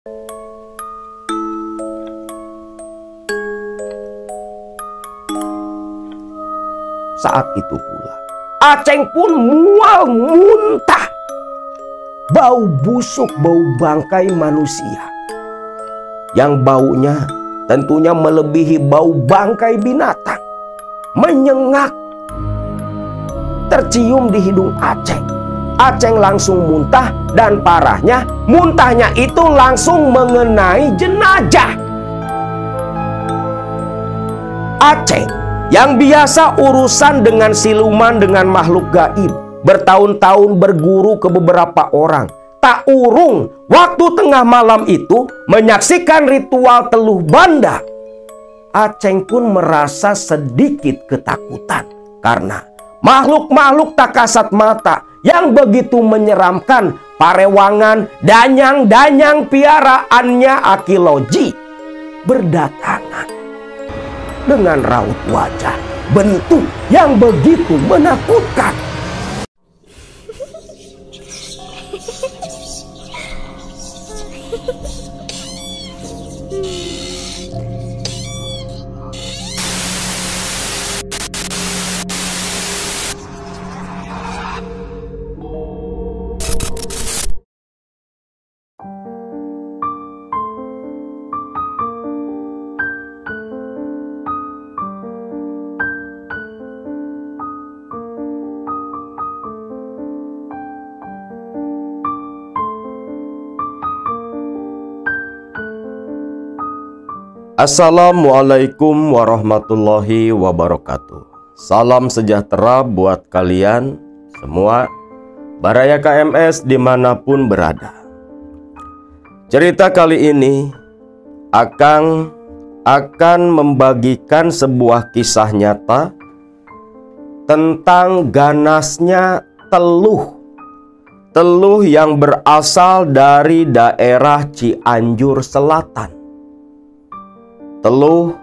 Saat itu pula Aceng pun mual muntah. Bau busuk, bau bangkai manusia. Yang baunya tentunya melebihi bau bangkai binatang. Menyengat. Tercium di hidung Aceng. Aceng langsung muntah, dan parahnya muntahnya itu langsung mengenai jenazah. Aceng yang biasa urusan dengan siluman, dengan makhluk gaib, bertahun-tahun berguru ke beberapa orang, tak urung waktu tengah malam itu menyaksikan ritual teluh banda. Aceng pun merasa sedikit ketakutan karena makhluk-makhluk tak kasat mata yang begitu menyeramkan, parewangan, danyang-danyang piaraannya Akiloji berdatangan dengan raut wajah, bentuk yang begitu menakutkan. Assalamualaikum warahmatullahi wabarakatuh. Salam sejahtera buat kalian semua, Baraya KMS dimanapun berada. Cerita kali ini akan membagikan sebuah kisah nyata tentang ganasnya teluh yang berasal dari daerah Cianjur Selatan. Teluh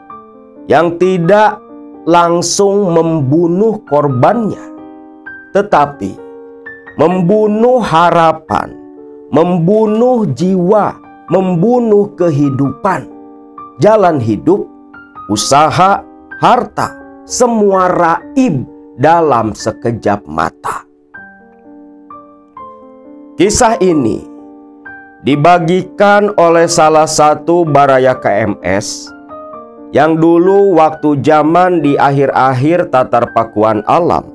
yang tidak langsung membunuh korbannya, tetapi membunuh harapan, membunuh jiwa, membunuh kehidupan, jalan hidup, usaha, harta, semua raib dalam sekejap mata. Kisah ini dibagikan oleh salah satu Baraya KMS yang dulu waktu zaman di akhir-akhir tatar pakuan alam,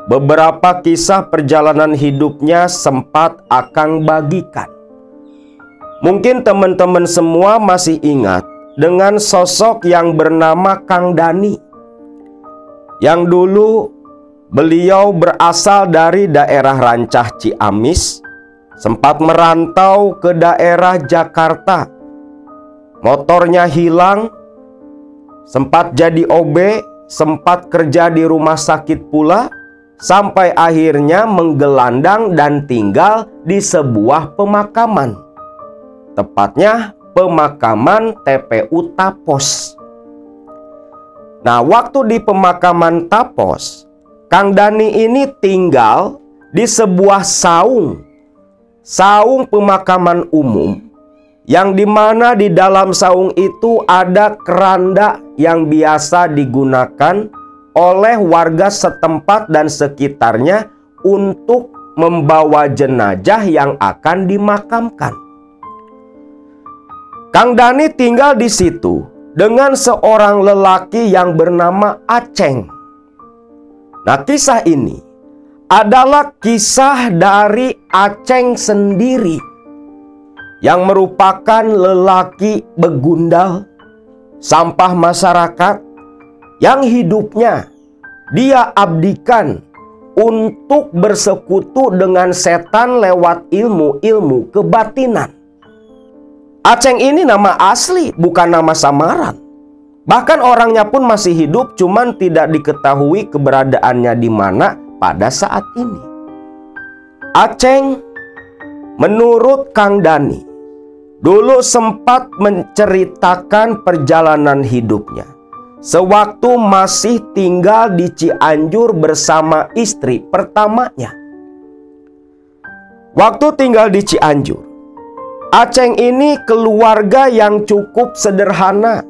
beberapa kisah perjalanan hidupnya sempat Akang bagikan. Mungkin teman-teman semua masih ingat dengan sosok yang bernama Kang Dani, yang dulu beliau berasal dari daerah Rancah Ciamis, sempat merantau ke daerah Jakarta. Motornya hilang, sempat jadi OB, sempat kerja di rumah sakit pula, sampai akhirnya menggelandang dan tinggal di sebuah pemakaman. Tepatnya pemakaman TPU Tapos. Nah, waktu di pemakaman Tapos, Kang Dani ini tinggal di sebuah saung pemakaman umum, yang dimana di dalam saung itu ada keranda yang biasa digunakan oleh warga setempat dan sekitarnya untuk membawa jenazah yang akan dimakamkan. Kang Dani tinggal di situ dengan seorang lelaki yang bernama Aceng. Nah, kisah ini adalah kisah dari Aceng sendiri, yang merupakan lelaki begundal, sampah masyarakat, yang hidupnya dia abdikan untuk bersekutu dengan setan lewat ilmu-ilmu kebatinan. Aceng ini nama asli, bukan nama samaran. Bahkan orangnya pun masih hidup, cuman tidak diketahui keberadaannya di mana pada saat ini. Aceng, menurut Kang Dani, dulu sempat menceritakan perjalanan hidupnya sewaktu masih tinggal di Cianjur bersama istri pertamanya. Waktu tinggal di Cianjur, Aceng ini keluarga yang cukup sederhana.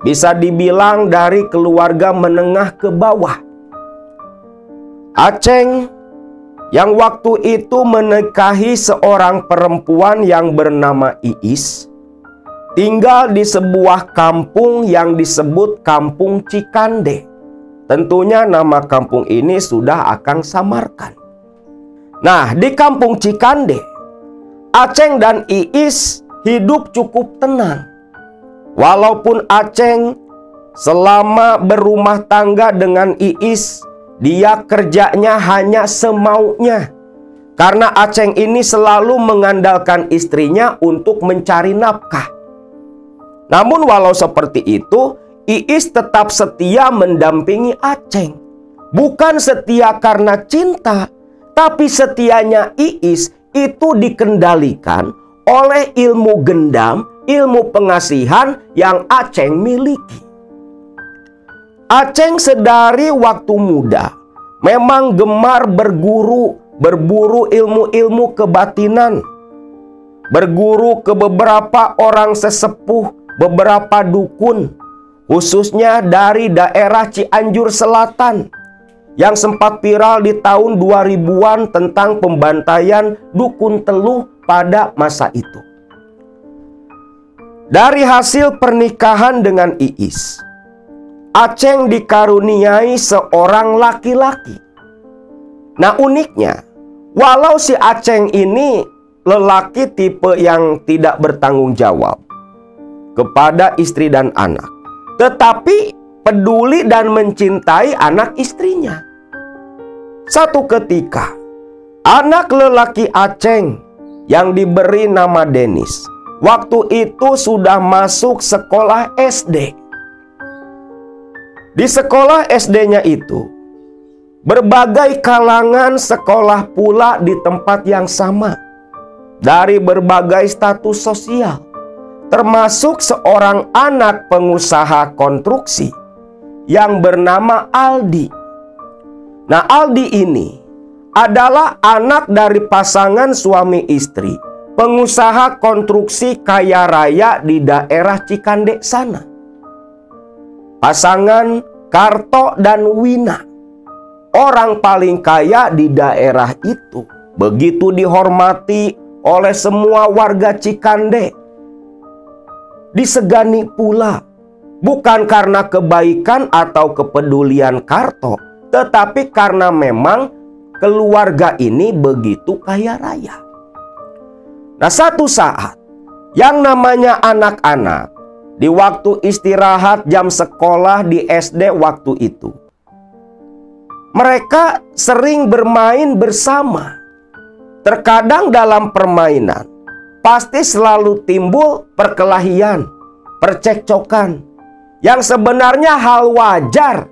Bisa dibilang dari keluarga menengah ke bawah. Aceng yang waktu itu menikahi seorang perempuan yang bernama Iis, tinggal di sebuah kampung yang disebut Kampung Cikande. Tentunya nama kampung ini sudah Akang samarkan. Nah, di Kampung Cikande, Aceng dan Iis hidup cukup tenang. Walaupun Aceng selama berumah tangga dengan Iis, dia kerjanya hanya semaunya. Karena Aceng ini selalu mengandalkan istrinya untuk mencari nafkah. Namun walau seperti itu, Iis tetap setia mendampingi Aceng. Bukan setia karena cinta, tapi setianya Iis itu dikendalikan oleh ilmu gendam, ilmu pengasihan yang Aceng miliki. Aceng sedari waktu muda memang gemar berburu ilmu-ilmu kebatinan. Berguru ke beberapa orang sesepuh, beberapa dukun, khususnya dari daerah Cianjur Selatan yang sempat viral di tahun 2000-an tentang pembantaian dukun teluh pada masa itu. Dari hasil pernikahan dengan Iis, Aceng dikaruniai seorang laki-laki. Nah, uniknya, walau si Aceng ini lelaki tipe yang tidak bertanggung jawab kepada istri dan anak, tetapi peduli dan mencintai anak istrinya. Satu ketika, anak lelaki Aceng yang diberi nama Denis, waktu itu sudah masuk sekolah SD. Di sekolah SD-nya itu, berbagai kalangan sekolah pula di tempat yang sama, dari berbagai status sosial, termasuk seorang anak pengusaha konstruksi yang bernama Aldi. Nah, Aldi ini adalah anak dari pasangan suami istri, pengusaha konstruksi kaya raya di daerah Cikande sana. Pasangan Karto dan Wina, orang paling kaya di daerah itu, begitu dihormati oleh semua warga Cikande. Disegani pula, bukan karena kebaikan atau kepedulian Karto, tetapi karena memang keluarga ini begitu kaya raya. Nah, satu saat yang namanya anak-anak di waktu istirahat jam sekolah di SD waktu itu, mereka sering bermain bersama. Terkadang dalam permainan pasti selalu timbul perkelahian, percekcokan, yang sebenarnya hal wajar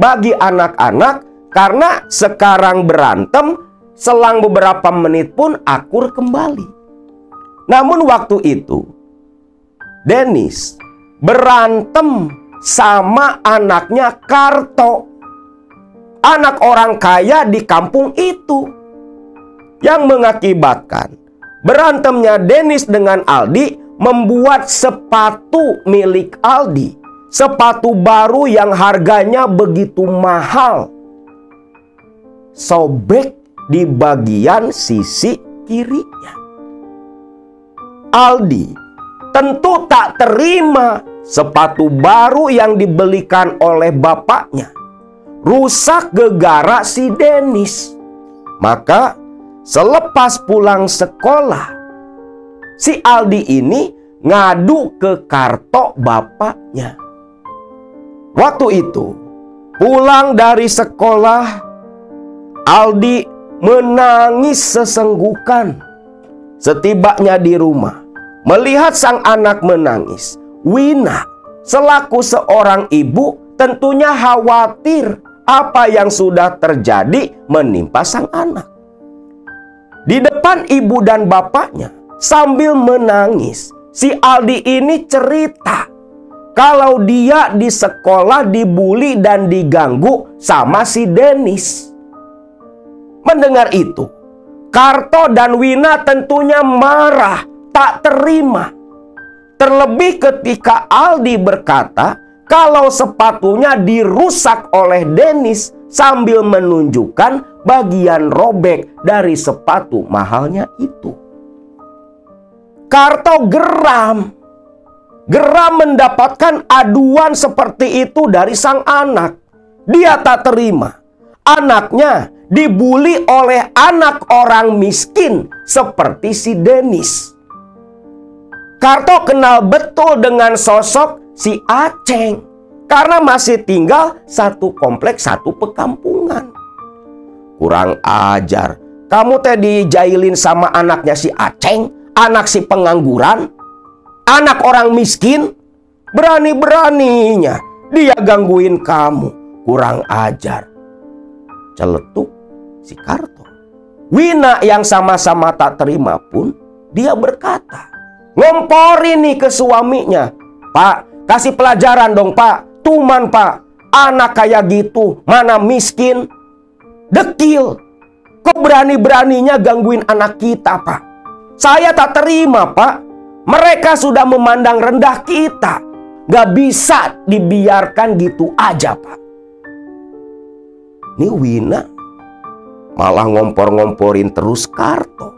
bagi anak-anak karena sekarang berantem, selang beberapa menit pun akur kembali. Namun waktu itu Denis berantem sama anaknya Karto, anak orang kaya di kampung itu, yang mengakibatkan berantemnya Denis dengan Aldi membuat sepatu milik Aldi, sepatu baru yang harganya begitu mahal, sobek di bagian sisi kirinya. Aldi tentu tak terima sepatu baru yang dibelikan oleh bapaknya rusak gegara si Denis. Maka selepas pulang sekolah, si Aldi ini ngadu ke Karto bapaknya. Waktu itu pulang dari sekolah, Aldi menangis sesenggukan. Setibanya di rumah, melihat sang anak menangis, Wina selaku seorang ibu tentunya khawatir apa yang sudah terjadi menimpa sang anak. Di depan ibu dan bapaknya sambil menangis, si Aldi ini cerita kalau dia di sekolah dibully dan diganggu sama si Denis. Mendengar itu, Karto dan Wina tentunya marah, tak terima. Terlebih ketika Aldi berkata kalau sepatunya dirusak oleh Dennis sambil menunjukkan bagian robek dari sepatu mahalnya itu. Karto geram. Geram mendapatkan aduan seperti itu dari sang anak. Dia tak terima. Anaknya dibuli oleh anak orang miskin seperti si Dennis. Karto kenal betul dengan sosok si Aceng karena masih tinggal satu kompleks satu pekampungan. Kurang ajar. Kamu teh dijailin sama anaknya si Aceng, anak si pengangguran, anak orang miskin. Berani-beraninya dia gangguin kamu. Kurang ajar. Celetuk si Karto. Wina yang sama-sama tak terima pun dia berkata, ngomporin nih ke suaminya. Pak, kasih pelajaran dong pak. Tuman pak, anak kayak gitu mana miskin. Dekil. Kok berani-beraninya gangguin anak kita pak? Saya tak terima pak. Mereka sudah memandang rendah kita. Gak bisa dibiarkan gitu aja pak. Ini Wina malah ngompor-ngomporin terus Karto.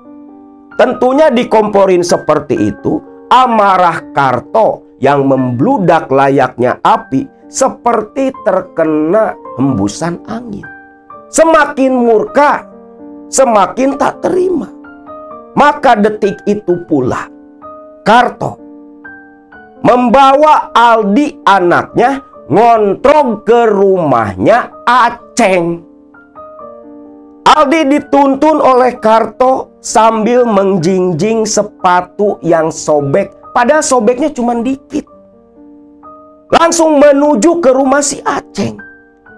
Tentunya dikomporin seperti itu, amarah Karto yang membludak layaknya api seperti terkena hembusan angin. Semakin murka, semakin tak terima. Maka detik itu pula Karto membawa Aldi anaknya ngontrol ke rumahnya Aceng. Aldi dituntun oleh Karto sambil mengjingjing sepatu yang sobek. Padahal sobeknya cuma dikit. Langsung menuju ke rumah si Aceng.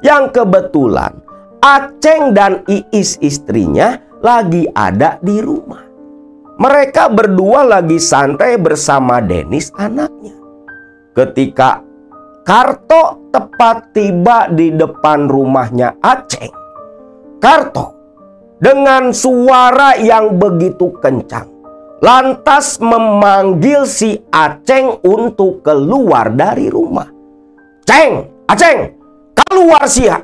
Yang kebetulan Aceng dan Iis istrinya lagi ada di rumah. Mereka berdua lagi santai bersama Dennis anaknya. Ketika Karto tepat tiba di depan rumahnya Aceng, Karto dengan suara yang begitu kencang lantas memanggil si Aceng untuk keluar dari rumah. Ceng, Aceng, keluar sia.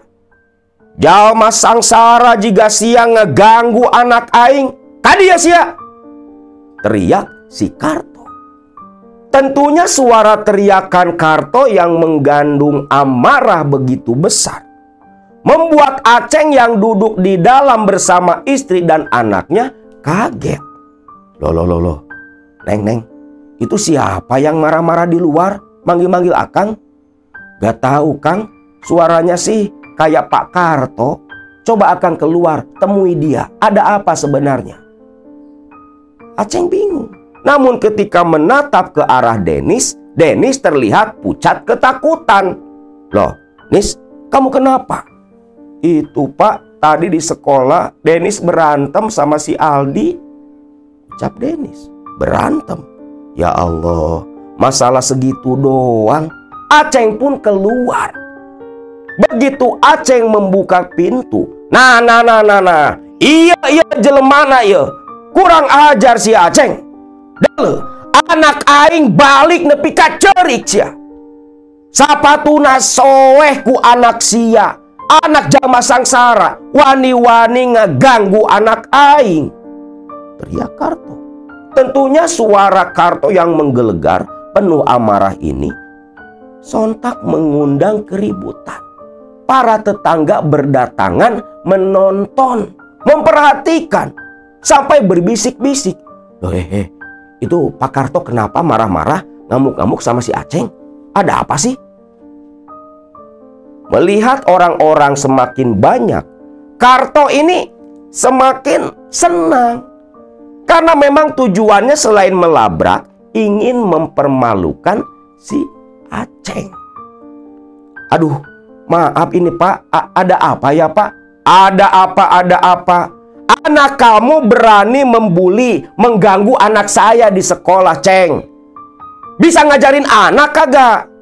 Jalma sangsara jika sia ngeganggu anak aing, kadia sia. Teriak si Karto. Tentunya suara teriakan Karto yang mengandung amarah begitu besar membuat Aceng yang duduk di dalam bersama istri dan anaknya kaget. Loh. Neng, itu siapa yang marah-marah di luar? Manggil-manggil Akang? Gak tahu Kang, suaranya sih kayak Pak Karto. Coba Akang keluar, temui dia. Ada apa sebenarnya? Aceng bingung. Namun ketika menatap ke arah Dennis, Dennis terlihat pucat ketakutan. Loh, Nis, kamu kenapa? Itu pak, tadi di sekolah Dennis berantem sama si Aldi. Ucap Dennis, berantem? Ya Allah, masalah segitu doang. Aceng pun keluar. Begitu Aceng membuka pintu, nah. Iya jelemana ya. Kurang ajar si Aceng. Dale, anak aing balik nepi ka cerik sia. Sapatuna soeh ku anak sia. Anak jalma sangsara, wani-wani ngeganggu anak aing. Teriak Karto. Tentunya suara Karto yang menggelegar penuh amarah ini sontak mengundang keributan. Para tetangga berdatangan menonton, memperhatikan, sampai berbisik-bisik. Loh itu Pak Karto kenapa marah-marah, ngamuk-ngamuk sama si Aceng? Ada apa sih? Melihat orang-orang semakin banyak, Karto ini semakin senang. Karena memang tujuannya selain melabrak, ingin mempermalukan si Aceng. Aduh, maaf ini Pak, ada apa ya Pak? Ada apa? Anak kamu berani membuli, mengganggu anak saya di sekolah, Ceng. Bisa ngajarin anak kagak?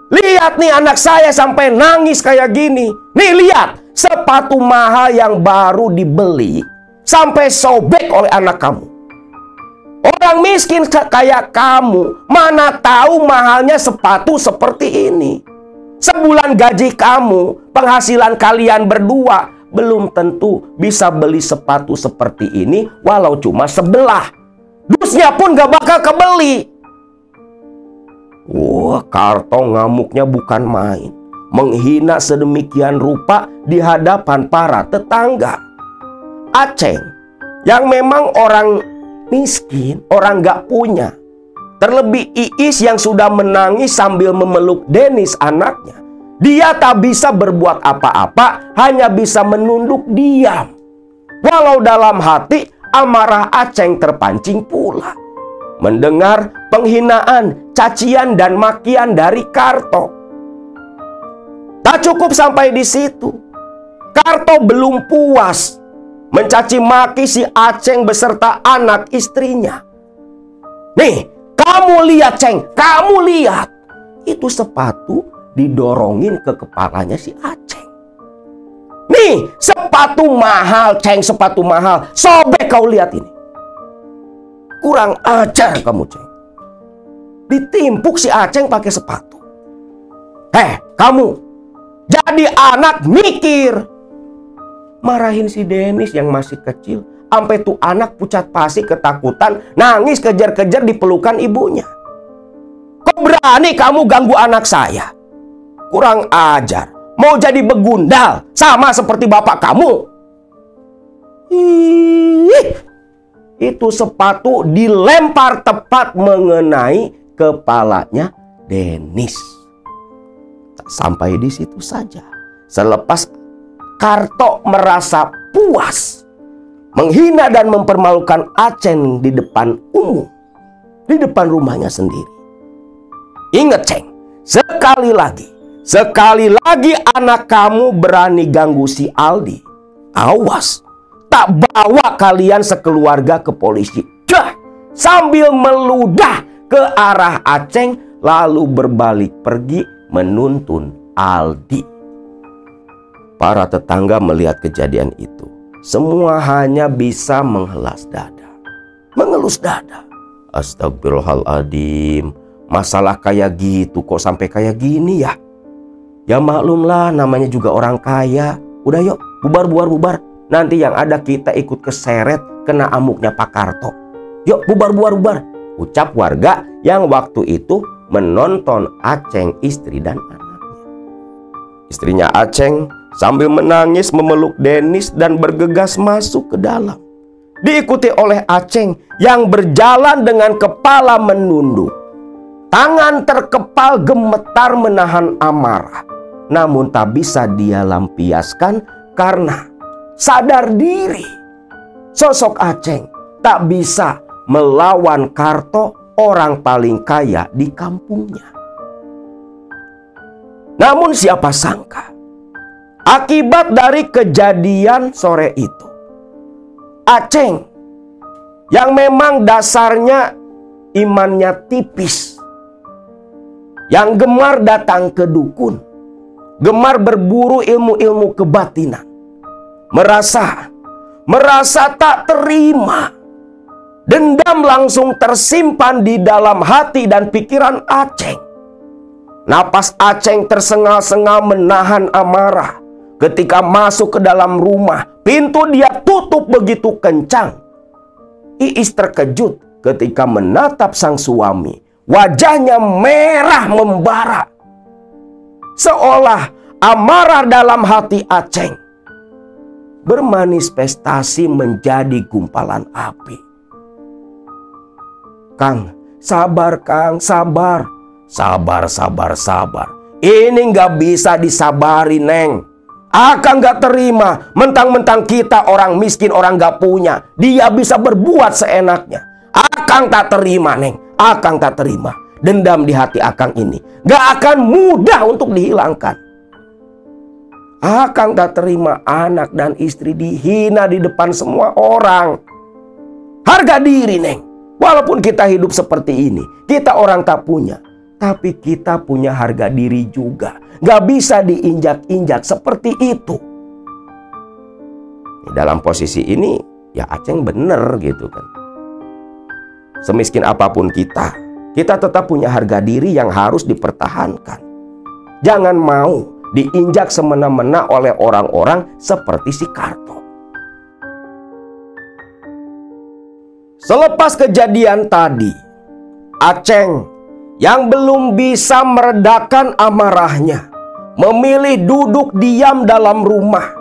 Lihat nih anak saya sampai nangis kayak gini. Nih lihat, sepatu mahal yang baru dibeli sampai sobek oleh anak kamu. Orang miskin kayak kamu, mana tahu mahalnya sepatu seperti ini. Sebulan gaji kamu, penghasilan kalian berdua, belum tentu bisa beli sepatu seperti ini walau cuma sebelah. Dusnya pun gak bakal kebeli. Wah, Karto ngamuknya bukan main. Menghina sedemikian rupa di hadapan para tetangga. Aceng, yang memang orang miskin, orang gak punya. Terlebih Iis yang sudah menangis sambil memeluk Denis anaknya. Dia tak bisa berbuat apa-apa, hanya bisa menunduk diam. Walau dalam hati amarah Aceng terpancing pula. Mendengar penghinaan, cacian dan makian dari Karto. Tak cukup sampai di situ. Karto belum puas mencaci maki si Aceng beserta anak istrinya. Nih, kamu lihat Ceng, kamu lihat. Itu sepatu didorongin ke kepalanya si Aceng. Nih, sepatu mahal Ceng, sepatu mahal. Sobek kau lihat ini. Kurang ajar kamu Ceng. Ditimpuk si Aceng pakai sepatu. Kamu jadi anak mikir. Marahin si Denis yang masih kecil. Sampai tuh anak pucat pasi ketakutan, nangis kejar-kejar di pelukan ibunya. Kok berani kamu ganggu anak saya? Kurang ajar. Mau jadi begundal sama seperti bapak kamu. Itu sepatu dilempar tepat mengenai kepalanya Denis. Sampai di situ saja. Selepas Karto merasa puas menghina dan mempermalukan Aceng di depan umum, di depan rumahnya sendiri. Ingat Ceng, sekali lagi anak kamu berani ganggu si Aldi, awas, tak bawa kalian sekeluarga ke polisi. Sambil meludah ke arah Aceng, lalu berbalik pergi menuntun Aldi. Para tetangga melihat kejadian itu. Semua hanya bisa mengelus dada. Astagfirullahaladzim. Masalah kayak gitu kok sampai kayak gini ya? Ya maklumlah, namanya juga orang kaya. Udah yuk, bubar. Nanti yang ada kita ikut keseret kena amuknya Pak Karto. Yuk bubar. Ucap warga yang waktu itu menonton Aceng istri dan anaknya. Istrinya Aceng sambil menangis memeluk Denis dan bergegas masuk ke dalam. Diikuti oleh Aceng yang berjalan dengan kepala menunduk. Tangan terkepal gemetar menahan amarah. Namun tak bisa dia lampiaskan karena sadar diri. Sosok Aceng tak bisa melawan Karto, orang paling kaya di kampungnya. Namun siapa sangka, akibat dari kejadian sore itu, Aceng yang memang dasarnya imannya tipis, yang gemar datang ke dukun, gemar berburu ilmu-ilmu kebatinan, merasa tak terima. Dendam langsung tersimpan di dalam hati dan pikiran Aceng. Napas Aceng tersengal-sengal menahan amarah. Ketika masuk ke dalam rumah, pintu dia tutup begitu kencang. Iis terkejut ketika menatap sang suami. Wajahnya merah membara. Seolah amarah dalam hati Aceng bermanifestasi menjadi gumpalan api. Kang, sabar Kang, sabar. Sabar. Ini nggak bisa disabari, Neng. Akang nggak terima. Mentang-mentang kita orang miskin, orang nggak punya, dia bisa berbuat seenaknya. Akang tak terima, Neng. Akang tak terima. Dendam di hati Akang ini nggak akan mudah untuk dihilangkan. Akang tak terima anak dan istri dihina di depan semua orang. Harga diri, Neng. Walaupun kita hidup seperti ini, kita orang tak punya, tapi kita punya harga diri juga. Gak bisa diinjak-injak seperti itu. Dalam posisi ini, ya Aceng bener gitu kan. semiskin apapun kita tetap punya harga diri yang harus dipertahankan. Jangan mau diinjak semena-mena oleh orang-orang seperti si Karto. Selepas kejadian tadi, Aceng yang belum bisa meredakan amarahnya memilih duduk diam dalam rumah.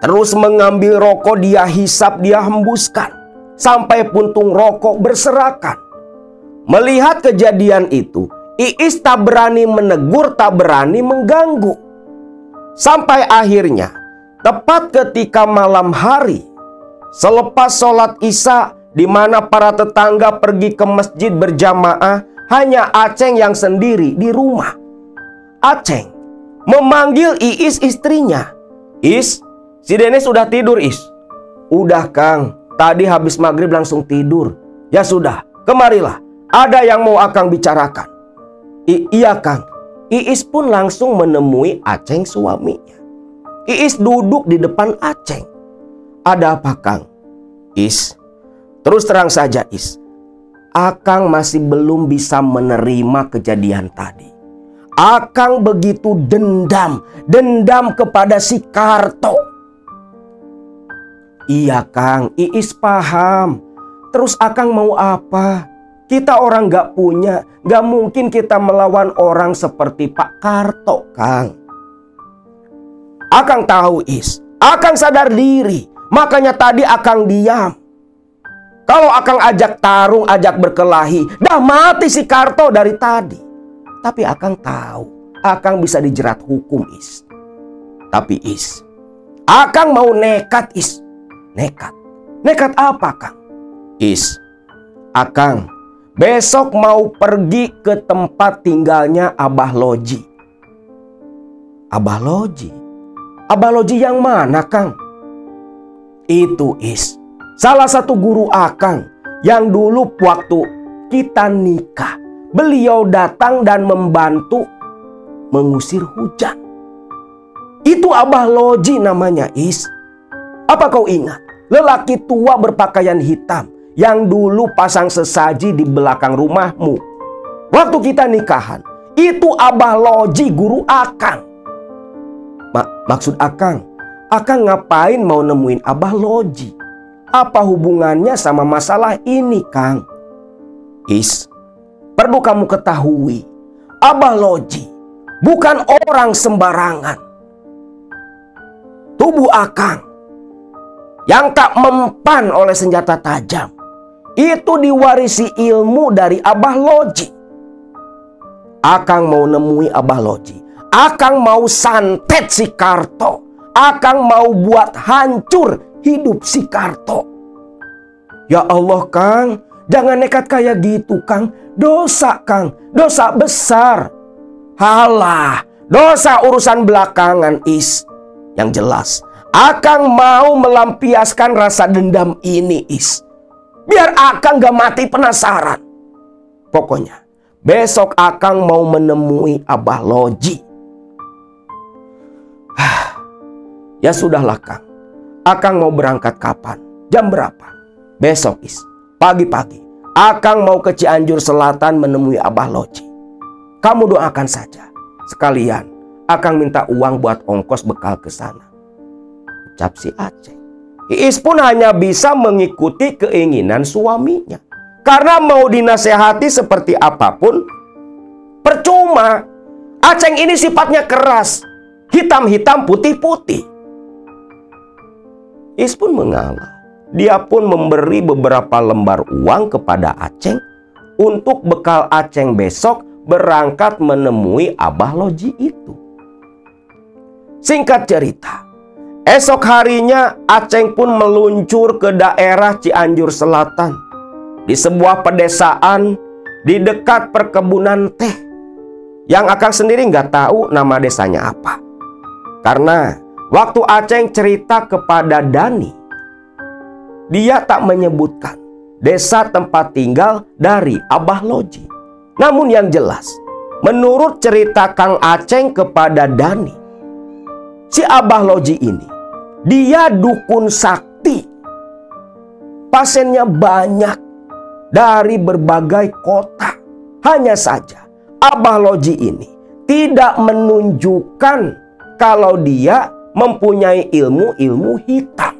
Terus mengambil rokok, dia hisap, dia hembuskan sampai puntung rokok berserakan. Melihat kejadian itu, Iis tak berani menegur, tak berani mengganggu. Sampai akhirnya, tepat ketika malam hari, selepas sholat Isya, di mana para tetangga pergi ke masjid berjamaah, hanya Aceng yang sendiri di rumah. Aceng memanggil Iis istrinya. Is, si Denis sudah tidur, Is. Udah Kang, tadi habis maghrib langsung tidur. Ya sudah, kemarilah, ada yang mau Akang bicarakan. Iya Kang. Iis pun langsung menemui Aceng suaminya. Iis duduk di depan Aceng. Ada apa Kang? Is, terus terang saja Is, Akang masih belum bisa menerima kejadian tadi. Akang begitu dendam kepada si Karto. Iya Kang, Iis paham. Terus Akang mau apa? Kita orang gak punya, gak mungkin kita melawan orang seperti Pak Karto, Kang. Akang tahu Is, Akang sadar diri, makanya tadi Akang diam. Kalau Akang ajak tarung, ajak berkelahi, dah mati si Karto dari tadi. Tapi Akang tahu, Akang bisa dijerat hukum Is. Tapi Is, Akang mau nekat Is. Nekat? Nekat apa Kang? Is, Akang besok mau pergi ke tempat tinggalnya Abah Loji. Abah Loji? Abah Loji yang mana Kang? Itu Is, salah satu guru Akang yang dulu waktu kita nikah, beliau datang dan membantu mengusir hujan. Itu Abah Loji namanya Is. Apa kau ingat? Lelaki tua berpakaian hitam yang dulu pasang sesaji di belakang rumahmu waktu kita nikahan. Itu Abah Loji, guru Akang. Maksud Akang ngapain mau nemuin Abah Loji? Apa hubungannya sama masalah ini Kang? Is, perlu kamu ketahui, Abah Loji bukan orang sembarangan. Tubuh Akang yang tak mempan oleh senjata tajam, itu diwarisi ilmu dari Abah Loji. Akang mau nemui Abah Loji. Akang mau santet si Karto. Akang mau buat hancur hidup si Karto. Ya Allah Kang, jangan nekat kayak gitu Kang. Dosa Kang, dosa besar. Halah, dosa urusan belakangan Is. Yang jelas, Akang mau melampiaskan rasa dendam ini Is. Biar Akang gak mati penasaran. Pokoknya besok Akang mau menemui Abah Loji. Ya sudahlah Kang. Akang mau berangkat kapan? Jam berapa? Besok Is, pagi-pagi Akang mau ke Cianjur Selatan menemui Abah Loji. Kamu doakan saja. Sekalian Akang minta uang buat ongkos bekal ke sana. Ucap si Aceng. Iis pun hanya bisa mengikuti keinginan suaminya. Karena mau dinasehati seperti apapun, percuma. Aceng ini sifatnya keras. Hitam-hitam, putih-putih. Iis pun mengalah. Dia pun memberi beberapa lembar uang kepada Aceng untuk bekal Aceng besok berangkat menemui Abah Loji itu. Singkat cerita, esok harinya Aceng pun meluncur ke daerah Cianjur Selatan. Di sebuah pedesaan di dekat perkebunan teh. Yang Akang sendiri nggak tahu nama desanya apa. Karena waktu Aceng cerita kepada Dani, dia tak menyebutkan desa tempat tinggal dari Abah Loji. Namun yang jelas, menurut cerita Kang Aceng kepada Dani, si Abah Loji ini, dia dukun sakti. Pasiennya banyak. dari berbagai kota. Hanya saja Abah Loji ini tidak menunjukkan kalau dia mempunyai ilmu-ilmu hitam.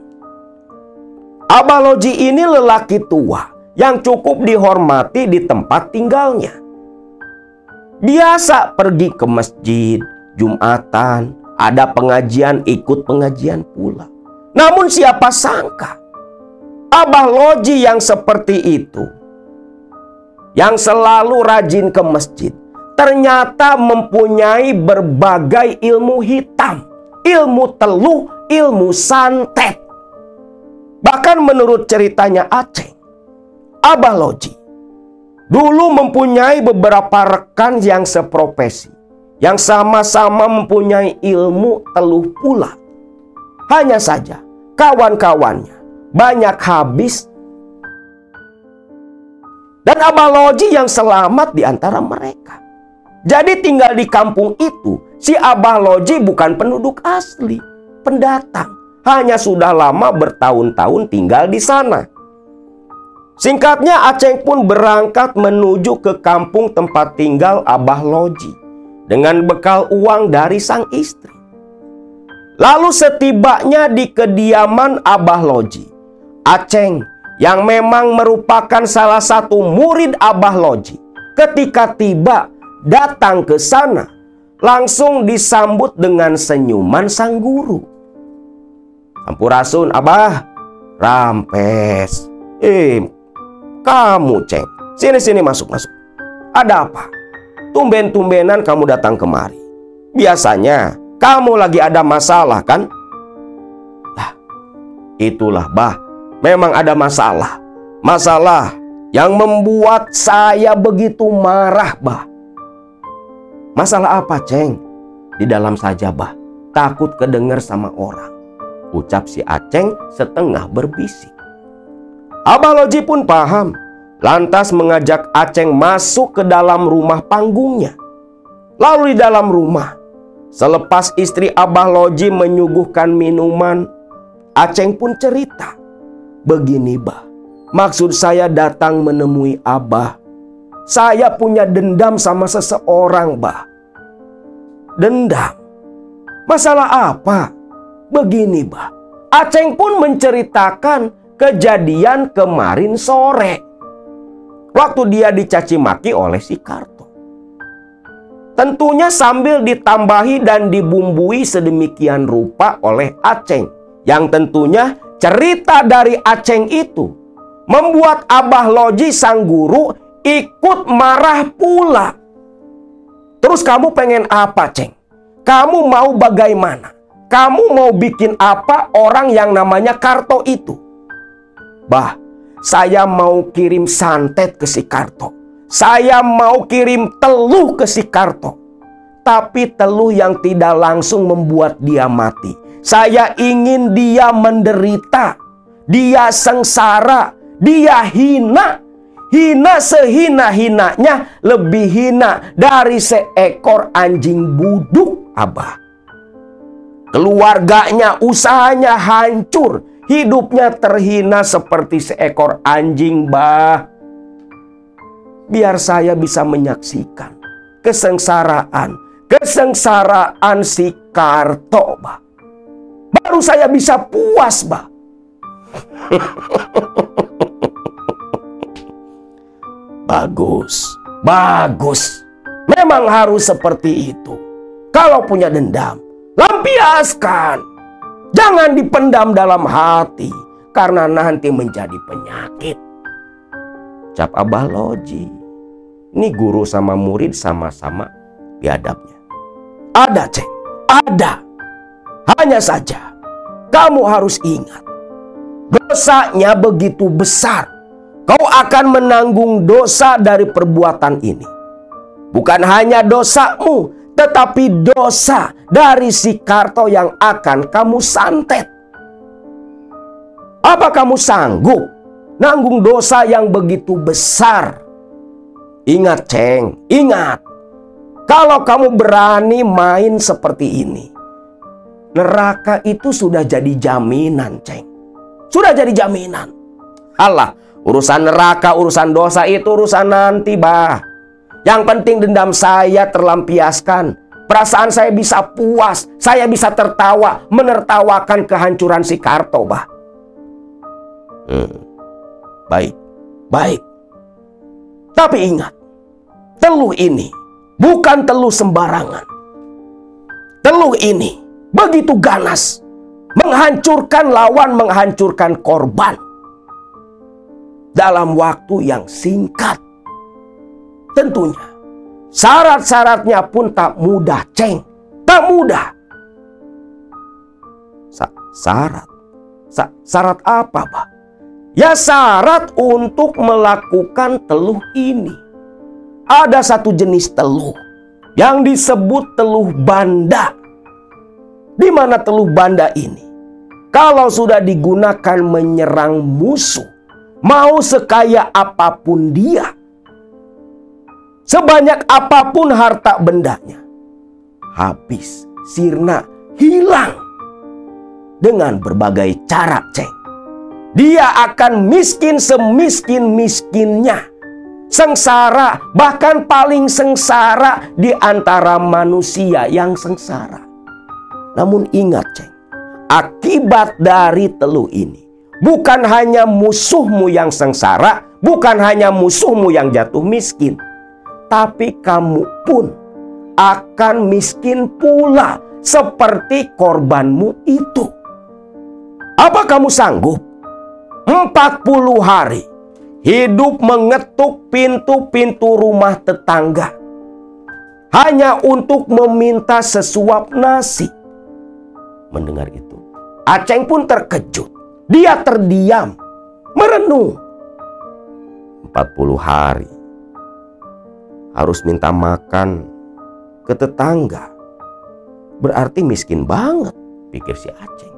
Abah Loji ini lelaki tua yang cukup dihormati di tempat tinggalnya. Biasa pergi ke masjid, Jumatan, ada pengajian, ikut pengajian pula. Namun siapa sangka Abah Loji yang seperti itu, yang selalu rajin ke masjid, ternyata mempunyai berbagai ilmu hitam, ilmu teluh, ilmu santet. Bahkan menurut ceritanya Aceng, Abah Loji dulu mempunyai beberapa rekan yang seprofesi, yang sama-sama mempunyai ilmu teluh pula. Hanya saja kawan-kawannya banyak habis, dan Abah Loji yang selamat di antara mereka. Jadi tinggal di kampung itu, si Abah Loji bukan penduduk asli, pendatang. Hanya sudah lama bertahun-tahun tinggal di sana. Singkatnya, Aceng pun berangkat menuju ke kampung tempat tinggal Abah Loji dengan bekal uang dari sang istri. Lalu setibanya di kediaman Abah Loji, Aceng yang memang merupakan salah satu murid Abah Loji, ketika tiba datang ke sana, langsung disambut dengan senyuman sang guru. Sampurasun, Abah. Rampes. Kamu, Ceng. Sini masuk. Ada apa? Tumben-tumbenan kamu datang kemari. Biasanya kamu lagi ada masalah, kan? Itulah, Bah. Memang ada masalah. Masalah yang membuat saya begitu marah, Bah. Masalah apa, Ceng? Di dalam saja, Bah. Takut kedengar sama orang, ucap si Aceng setengah berbisik. Abah Loji pun paham, lantas mengajak Aceng masuk ke dalam rumah panggungnya. Lalu di dalam rumah, selepas istri Abah Loji menyuguhkan minuman, Aceng pun cerita. Begini, Bah, maksud saya datang menemui Abah. Saya punya dendam sama seseorang, Bah. Dendam? Masalah apa? Begini, Bah, Aceng pun menceritakan kejadian kemarin sore, waktu dia dicaci maki oleh si Karto. Tentunya sambil ditambahi dan dibumbui sedemikian rupa oleh Aceng, yang tentunya cerita dari Aceng itu membuat Abah Loji sang guru ikut marah pula. Terus kamu pengen apa, Ceng? Kamu mau bagaimana? Kamu mau bikin apa orang yang namanya Karto itu? Bah, saya mau kirim santet ke si Karto. Saya mau kirim teluh ke si Karto. Tapi teluh yang tidak langsung membuat dia mati. Saya ingin dia menderita. Dia sengsara. Dia hina. Hina sehina-hinanya, lebih hina dari seekor anjing buduk, Abah. Keluarganya, usahanya hancur. Hidupnya terhina seperti seekor anjing, Bah. Biar saya bisa menyaksikan kesengsaraan si Karto, Bah. Baru saya bisa puas, Bah. Bagus. Memang harus seperti itu. Kalau punya dendam, lampiaskan. Jangan dipendam dalam hati, karena nanti menjadi penyakit. Cap Abah Loji. Ini guru sama murid sama-sama biadabnya. Ada, Ceng. Ada. Hanya saja, kamu harus ingat, dosanya begitu besar. Kau akan menanggung dosa dari perbuatan ini. Bukan hanya dosamu, tetapi dosa dari si Karto yang akan kamu santet. Apa kamu sanggup nanggung dosa yang begitu besar? Ingat, Ceng, ingat. Kalau kamu berani main seperti ini, neraka itu sudah jadi jaminan, Ceng. Sudah jadi jaminan. Allah, Urusan neraka, urusan dosa itu urusan nanti, bah. Yang penting dendam saya terlampiaskan. Perasaan saya bisa puas, saya bisa tertawa, menertawakan kehancuran si Karto, bah. Baik, baik. Tapi ingat, teluh ini bukan teluh sembarangan. Teluh ini begitu ganas, menghancurkan lawan, menghancurkan korban dalam waktu yang singkat. Tentunya syarat-syaratnya pun tak mudah, Ceng. Tak mudah. Syarat apa, bah? Ya syarat untuk melakukan teluh ini. Ada satu jenis teluh yang disebut teluh banda. Di mana teluh banda ini, kalau sudah digunakan menyerang musuh, mau sekaya apapun dia, sebanyak apapun harta bendanya, habis, sirna, hilang dengan berbagai cara, Ceng. Dia akan miskin semiskin-miskinnya, sengsara, bahkan paling sengsara di antara manusia yang sengsara. Namun ingat, Ceng, akibat dari teluh ini bukan hanya musuhmu yang sengsara, bukan hanya musuhmu yang jatuh miskin, tapi kamu pun akan miskin pula seperti korbanmu itu. Apa kamu sanggup 40 hari hidup mengetuk pintu-pintu rumah tetangga hanya untuk meminta sesuap nasi? Mendengar itu, Aceng pun terkejut. Dia terdiam, merenung. 40 hari harus minta makan ke tetangga, berarti miskin banget, pikir si Aceng.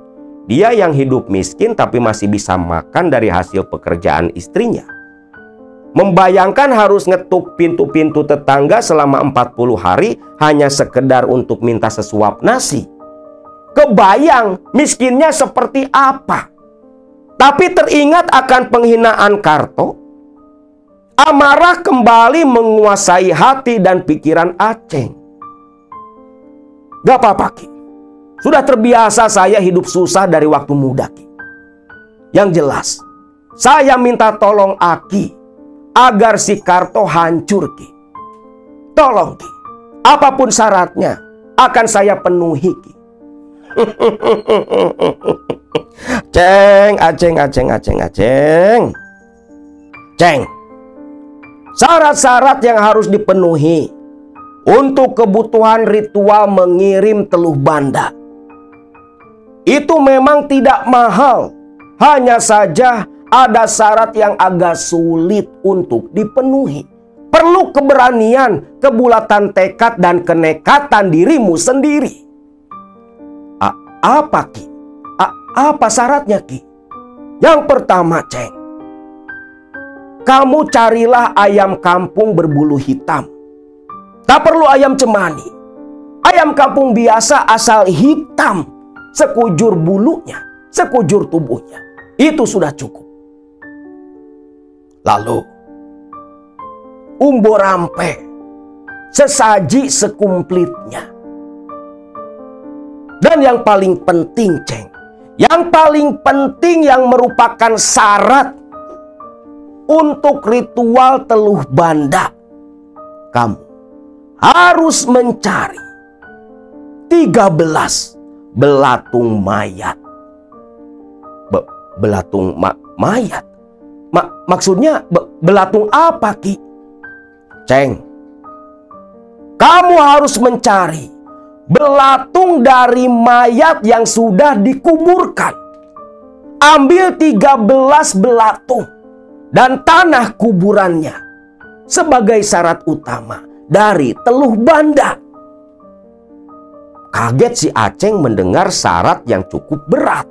Dia yang hidup miskin tapi masih bisa makan dari hasil pekerjaan istrinya. Membayangkan harus ngetuk pintu-pintu tetangga selama 40 hari hanya sekedar untuk minta sesuap nasi. Kebayang miskinnya seperti apa. Tapi teringat akan penghinaan Karto. Amarah kembali menguasai hati dan pikiran Aceng. Gak apa-apa, Ki. Sudah terbiasa saya hidup susah dari waktu muda, Ki. Yang jelas, saya minta tolong Aki agar si Karto hancur, Ki. Tolong, Ki. Apapun syaratnya akan saya penuhi, Ki. Ceng. Ceng. Syarat-syarat yang harus dipenuhi untuk kebutuhan ritual mengirim teluh banda itu memang tidak mahal. Hanya saja ada syarat yang agak sulit untuk dipenuhi. Perlu keberanian, kebulatan tekad, dan kenekatan dirimu sendiri. Apa, Ki? Apa syaratnya, Ki? Yang pertama, Ceng, kamu carilah ayam kampung berbulu hitam. Tak perlu ayam cemani. Ayam kampung biasa asal hitam. Sekujur bulunya, sekujur tubuhnya. Itu sudah cukup. Lalu, umbo rampe, sesaji sekumplitnya. Dan yang paling penting, Ceng, yang paling penting yang merupakan syarat untuk ritual teluh banda, kamu harus mencari 13 belatung mayat. Belatung mayat? Maksudnya belatung apa, Ki? Ceng, kamu harus mencari belatung dari mayat yang sudah dikuburkan. Ambil 13 belatung dan tanah kuburannya sebagai syarat utama dari teluh banda. Kaget si Aceng mendengar syarat yang cukup berat.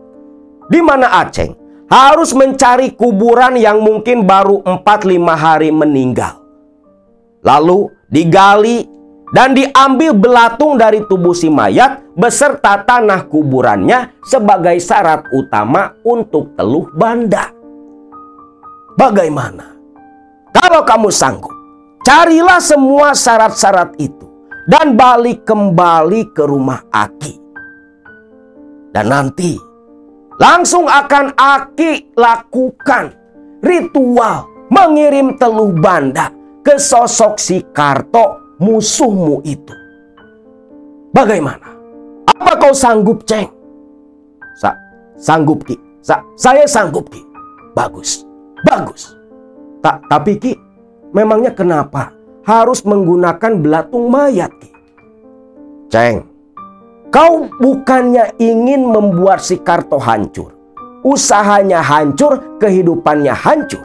Di mana Aceng harus mencari kuburan yang mungkin baru 4-5 hari meninggal. Lalu digali dan diambil belatung dari tubuh si mayat beserta tanah kuburannya sebagai syarat utama untuk teluh banda. Bagaimana? Kalau kamu sanggup, carilah semua syarat-syarat itu dan balik kembali ke rumah Aki. Dan nanti langsung akan Aki lakukan ritual mengirim teluh banda ke sosok si Karto, musuhmu itu. Bagaimana? Apa kau sanggup, Ceng? Sanggup, Ki. Saya sanggup, Ki. Bagus. Bagus. Tapi Ki, memangnya kenapa harus menggunakan belatung mayat, Ki? Ceng, kau bukannya ingin membuat si Karto hancur. Usahanya hancur, kehidupannya hancur.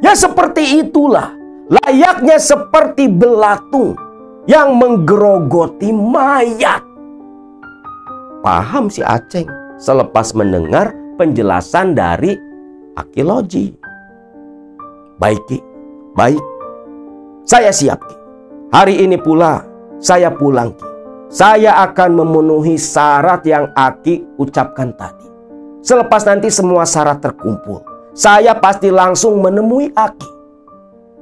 Ya seperti itulah layaknya seperti belatung yang menggerogoti mayat. Paham si Aceng selepas mendengar penjelasan dari Aki Loji. Baik, Ki. Baik. Saya siap, Ki. Hari ini pula saya pulang, Ki. Saya akan memenuhi syarat yang Aki ucapkan tadi. Selepas nanti semua syarat terkumpul, saya pasti langsung menemui Aki.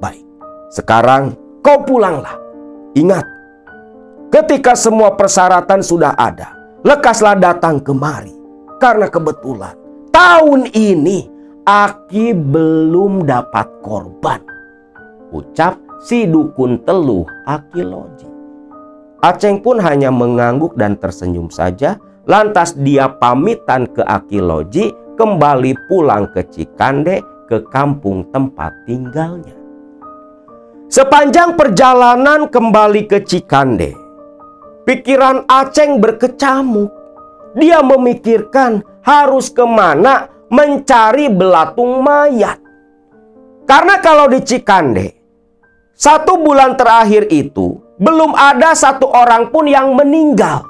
Baik. Sekarang kau pulanglah. Ingat, ketika semua persyaratan sudah ada, lekaslah datang kemari. Karena kebetulan tahun ini Aki belum dapat korban, ucap si dukun teluh Aki Loji. Aceng pun hanya mengangguk dan tersenyum saja. Lantas dia pamitan ke Aki Loji, kembali pulang ke Cikande, ke kampung tempat tinggalnya. Sepanjang perjalanan kembali ke Cikande, pikiran Aceng berkecamuk. Dia memikirkan harus kemana mencari belatung mayat. Karena kalau di Cikande, 1 bulan terakhir itu belum ada 1 orang pun yang meninggal.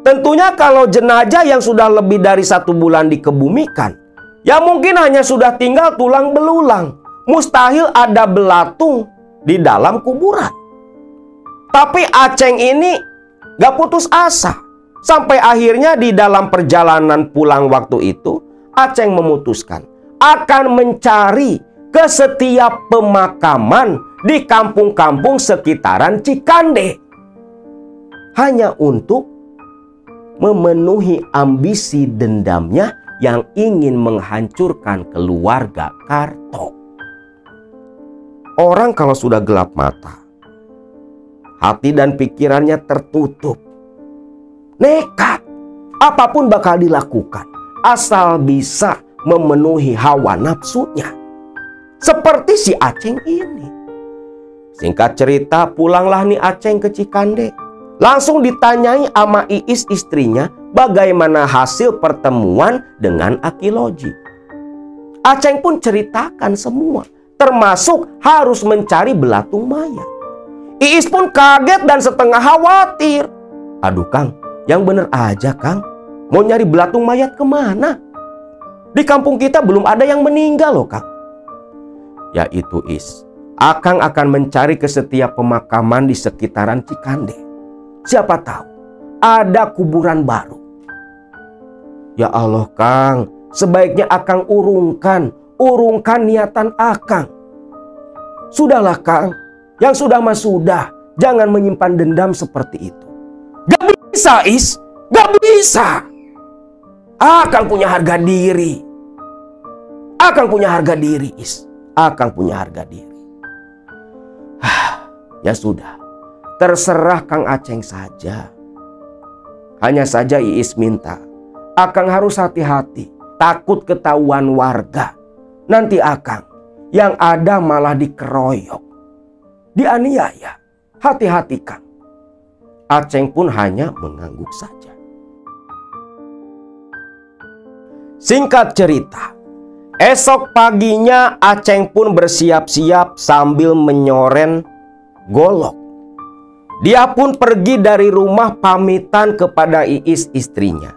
Tentunya kalau jenazah yang sudah lebih dari 1 bulan dikebumikan, ya mungkin hanya sudah tinggal tulang belulang. Mustahil ada belatung di dalam kuburan. Tapi Aceng ini gak putus asa. Sampai akhirnya di dalam perjalanan pulang waktu itu, Aceng memutuskan akan mencari ke setiap pemakaman di kampung-kampung sekitaran Cikande. Hanya untuk memenuhi ambisi dendamnya yang ingin menghancurkan keluarga Karto. Orang kalau sudah gelap mata, hati dan pikirannya tertutup, nekat, apapun bakal dilakukan asal bisa memenuhi hawa nafsunya. Seperti si Aceng ini. Singkat cerita, pulanglah nih Aceng ke Cikande. Langsung ditanyai sama Iis istrinya bagaimana hasil pertemuan dengan Aki Loji. Aceng pun ceritakan semua, termasuk harus mencari belatung mayat. Iis pun kaget dan setengah khawatir. Aduh Kang, yang bener aja Kang. Mau nyari belatung mayat kemana? Di kampung kita belum ada yang meninggal loh Kang. Ya itu Is, Akang akan mencari ke setiap pemakaman di sekitaran Cikande. Siapa tahu ada kuburan baru. Ya Allah Kang, sebaiknya Akang urungkan niatan Akang. Sudahlah Kang, yang sudah mah sudah, jangan menyimpan dendam seperti itu. Gak bisa Is, gak bisa. Akang punya harga diri. Akang punya harga diri Is, Akang punya harga diri. Ya sudah, terserah Kang Aceng saja. Hanya saja Iis minta Akang harus hati-hati, takut ketahuan warga. Nanti Akang yang ada malah dikeroyok, dianiaya. Hati-hati Kang. Aceng pun hanya mengangguk saja. Singkat cerita, esok paginya Aceng pun bersiap-siap sambil menyoren golok. Dia pun pergi dari rumah pamitan kepada Iis istrinya.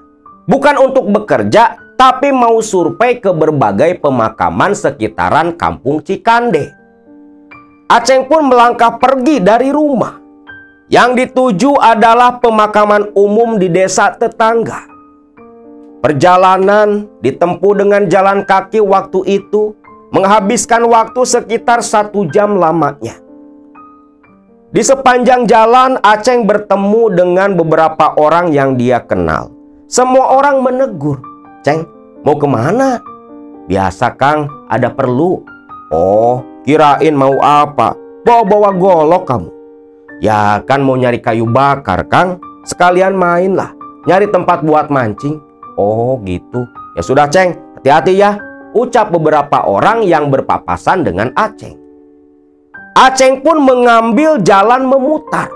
Bukan untuk bekerja, tapi mau survei ke berbagai pemakaman sekitaran kampung Cikande. Aceng pun melangkah pergi dari rumah. Yang dituju adalah pemakaman umum di desa tetangga. Perjalanan ditempuh dengan jalan kaki waktu itu menghabiskan waktu sekitar 1 jam lamanya. Di sepanjang jalan, Aceng bertemu dengan beberapa orang yang dia kenal. Semua orang menegur, "Ceng, mau kemana?" "Biasa Kang, ada perlu." "Oh, kirain mau apa? Bawa-bawa golok kamu." "Ya kan mau nyari kayu bakar Kang, sekalian main lah, nyari tempat buat mancing." "Oh gitu, ya sudah Ceng, hati-hati ya," ucap beberapa orang yang berpapasan dengan Aceng. Aceng pun mengambil jalan memutar.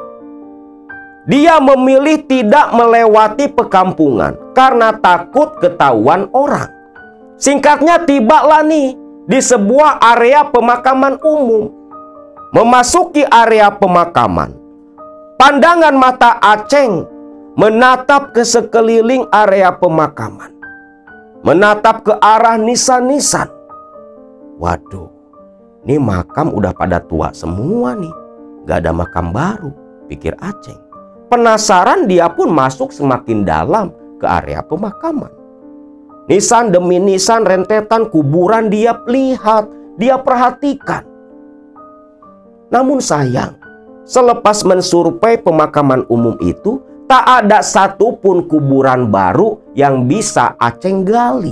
Dia memilih tidak melewati perkampungan karena takut ketahuan orang. Singkatnya, tibalah nih di sebuah area pemakaman umum. Memasuki area pemakaman, pandangan mata Aceng menatap ke sekeliling area pemakaman, menatap ke arah nisan-nisan. Waduh, ini makam udah pada tua semua nih, gak ada makam baru, pikir Aceng. Penasaran, dia pun masuk semakin dalam ke area pemakaman. Nisan demi nisan rentetan kuburan dia lihat, dia perhatikan. Namun sayang, selepas mensurvei pemakaman umum itu, tak ada satupun kuburan baru yang bisa Aceng gali.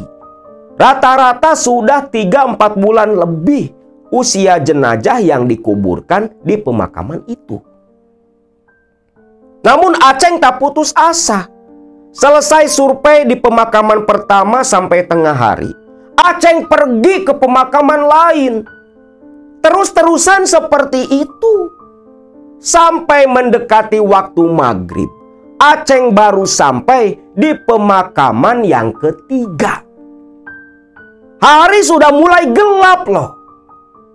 Rata-rata sudah 3-4 bulan lebih usia jenazah yang dikuburkan di pemakaman itu. Namun Aceng tak putus asa. Selesai survei di pemakaman pertama sampai tengah hari, Aceng pergi ke pemakaman lain. Terus-terusan seperti itu. Sampai mendekati waktu maghrib, Aceng baru sampai di pemakaman yang ketiga. Hari sudah mulai gelap loh.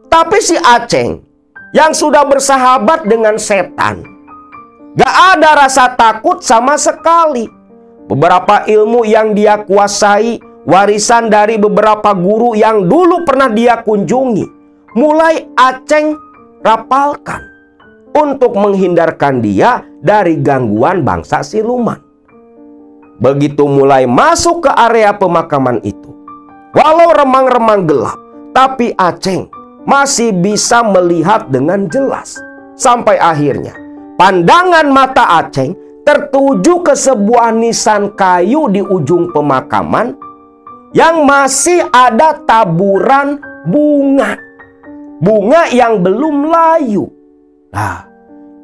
Tapi si Aceng yang sudah bersahabat dengan setan, gak ada rasa takut sama sekali. Beberapa ilmu yang dia kuasai, warisan dari beberapa guru yang dulu pernah dia kunjungi, mulai Aceng rapalkan untuk menghindarkan dia dari gangguan bangsa siluman. Begitu mulai masuk ke area pemakaman itu, walau remang-remang gelap, tapi Aceng masih bisa melihat dengan jelas. Sampai akhirnya pandangan mata Aceng tertuju ke sebuah nisan kayu di ujung pemakaman yang masih ada taburan bunga. Bunga yang belum layu. Nah,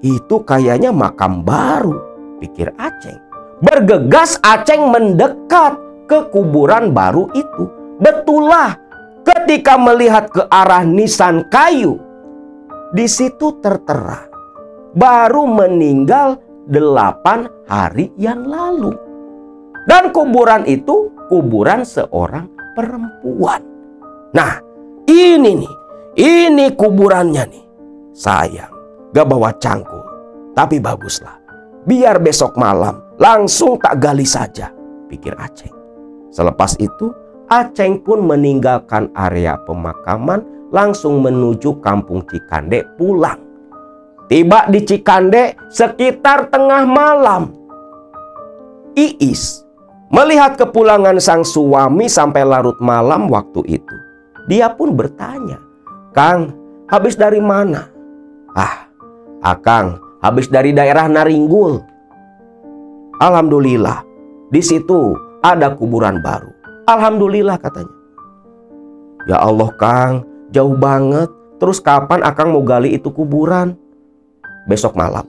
itu kayaknya makam baru, pikir Aceng. Bergegas Aceng mendekat ke kuburan baru itu. Betullah, ketika melihat ke arah nisan kayu, di situ tertera, baru meninggal 8 hari yang lalu. Dan kuburan itu kuburan seorang perempuan. Nah, ini nih, ini kuburannya nih. Sayang, gak bawa cangkul, tapi baguslah. Biar besok malam langsung tak gali saja, pikir Aceng. Selepas itu, Aceng pun meninggalkan area pemakaman, langsung menuju kampung Cikande pulang. Tiba di Cikande sekitar tengah malam. Iis melihat kepulangan sang suami sampai larut malam waktu itu. Dia pun bertanya, "Kang, habis dari mana?" Akang, habis dari daerah Naringgul." "Alhamdulillah, di situ ada kuburan baru." "Alhamdulillah," katanya. "Ya Allah Kang, jauh banget. Terus kapan Akang mau gali itu kuburan?" "Besok malam.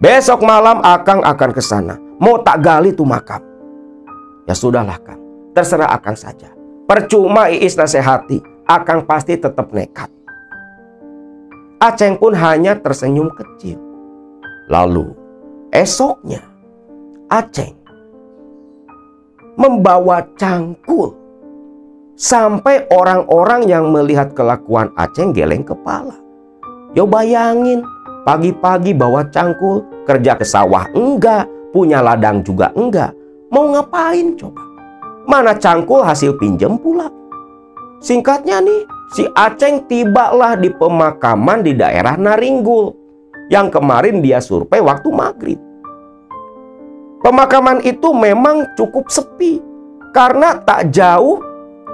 Besok malam Akang akan ke sana. Mau tak gali tuh makam." "Ya sudahlah Kang, terserah Akang saja. Percuma Iis nasihati, Akang pasti tetap nekat." Aceng pun hanya tersenyum kecil. Lalu esoknya Aceng membawa cangkul. Sampai orang-orang yang melihat kelakuan Aceng geleng kepala. Yo bayangin, pagi-pagi bawa cangkul, kerja ke sawah enggak, punya ladang juga enggak. Mau ngapain coba? Mana cangkul hasil pinjem pula. Singkatnya nih, si Aceng tibalah di pemakaman di daerah Naringgul yang kemarin dia survei waktu maghrib. Pemakaman itu memang cukup sepi karena tak jauh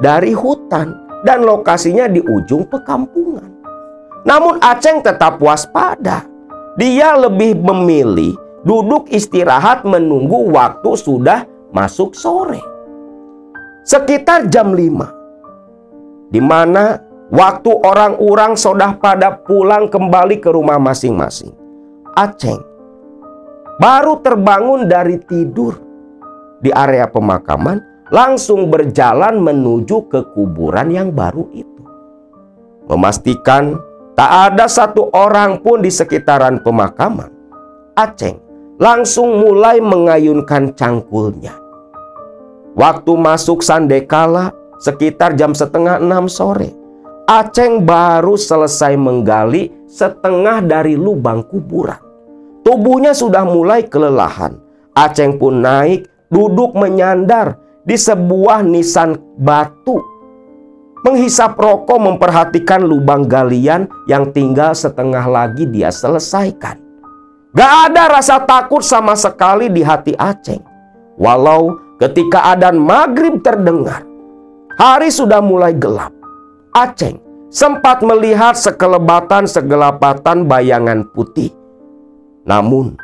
dari hutan. dan lokasinya di ujung perkampungan. Namun Aceng tetap waspada. Dia lebih memilih duduk istirahat menunggu waktu sudah masuk sore. Sekitar jam 5, di mana waktu orang-orang sudah pada pulang kembali ke rumah masing-masing. Aceng baru terbangun dari tidur di area pemakaman, langsung berjalan menuju ke kuburan yang baru itu. Memastikan tak ada satu orang pun di sekitaran pemakaman, Aceng langsung mulai mengayunkan cangkulnya. Waktu masuk sandekala sekitar jam 5:30 sore, Aceng baru selesai menggali setengah dari lubang kuburan. Tubuhnya sudah mulai kelelahan. Aceng pun naik, duduk menyandar di sebuah nisan batu, menghisap rokok, memperhatikan lubang galian yang tinggal setengah lagi dia selesaikan. Gak ada rasa takut sama sekali di hati Aceng. Walau ketika adzan maghrib terdengar, hari sudah mulai gelap. Aceng sempat melihat segelapatan bayangan putih. Namun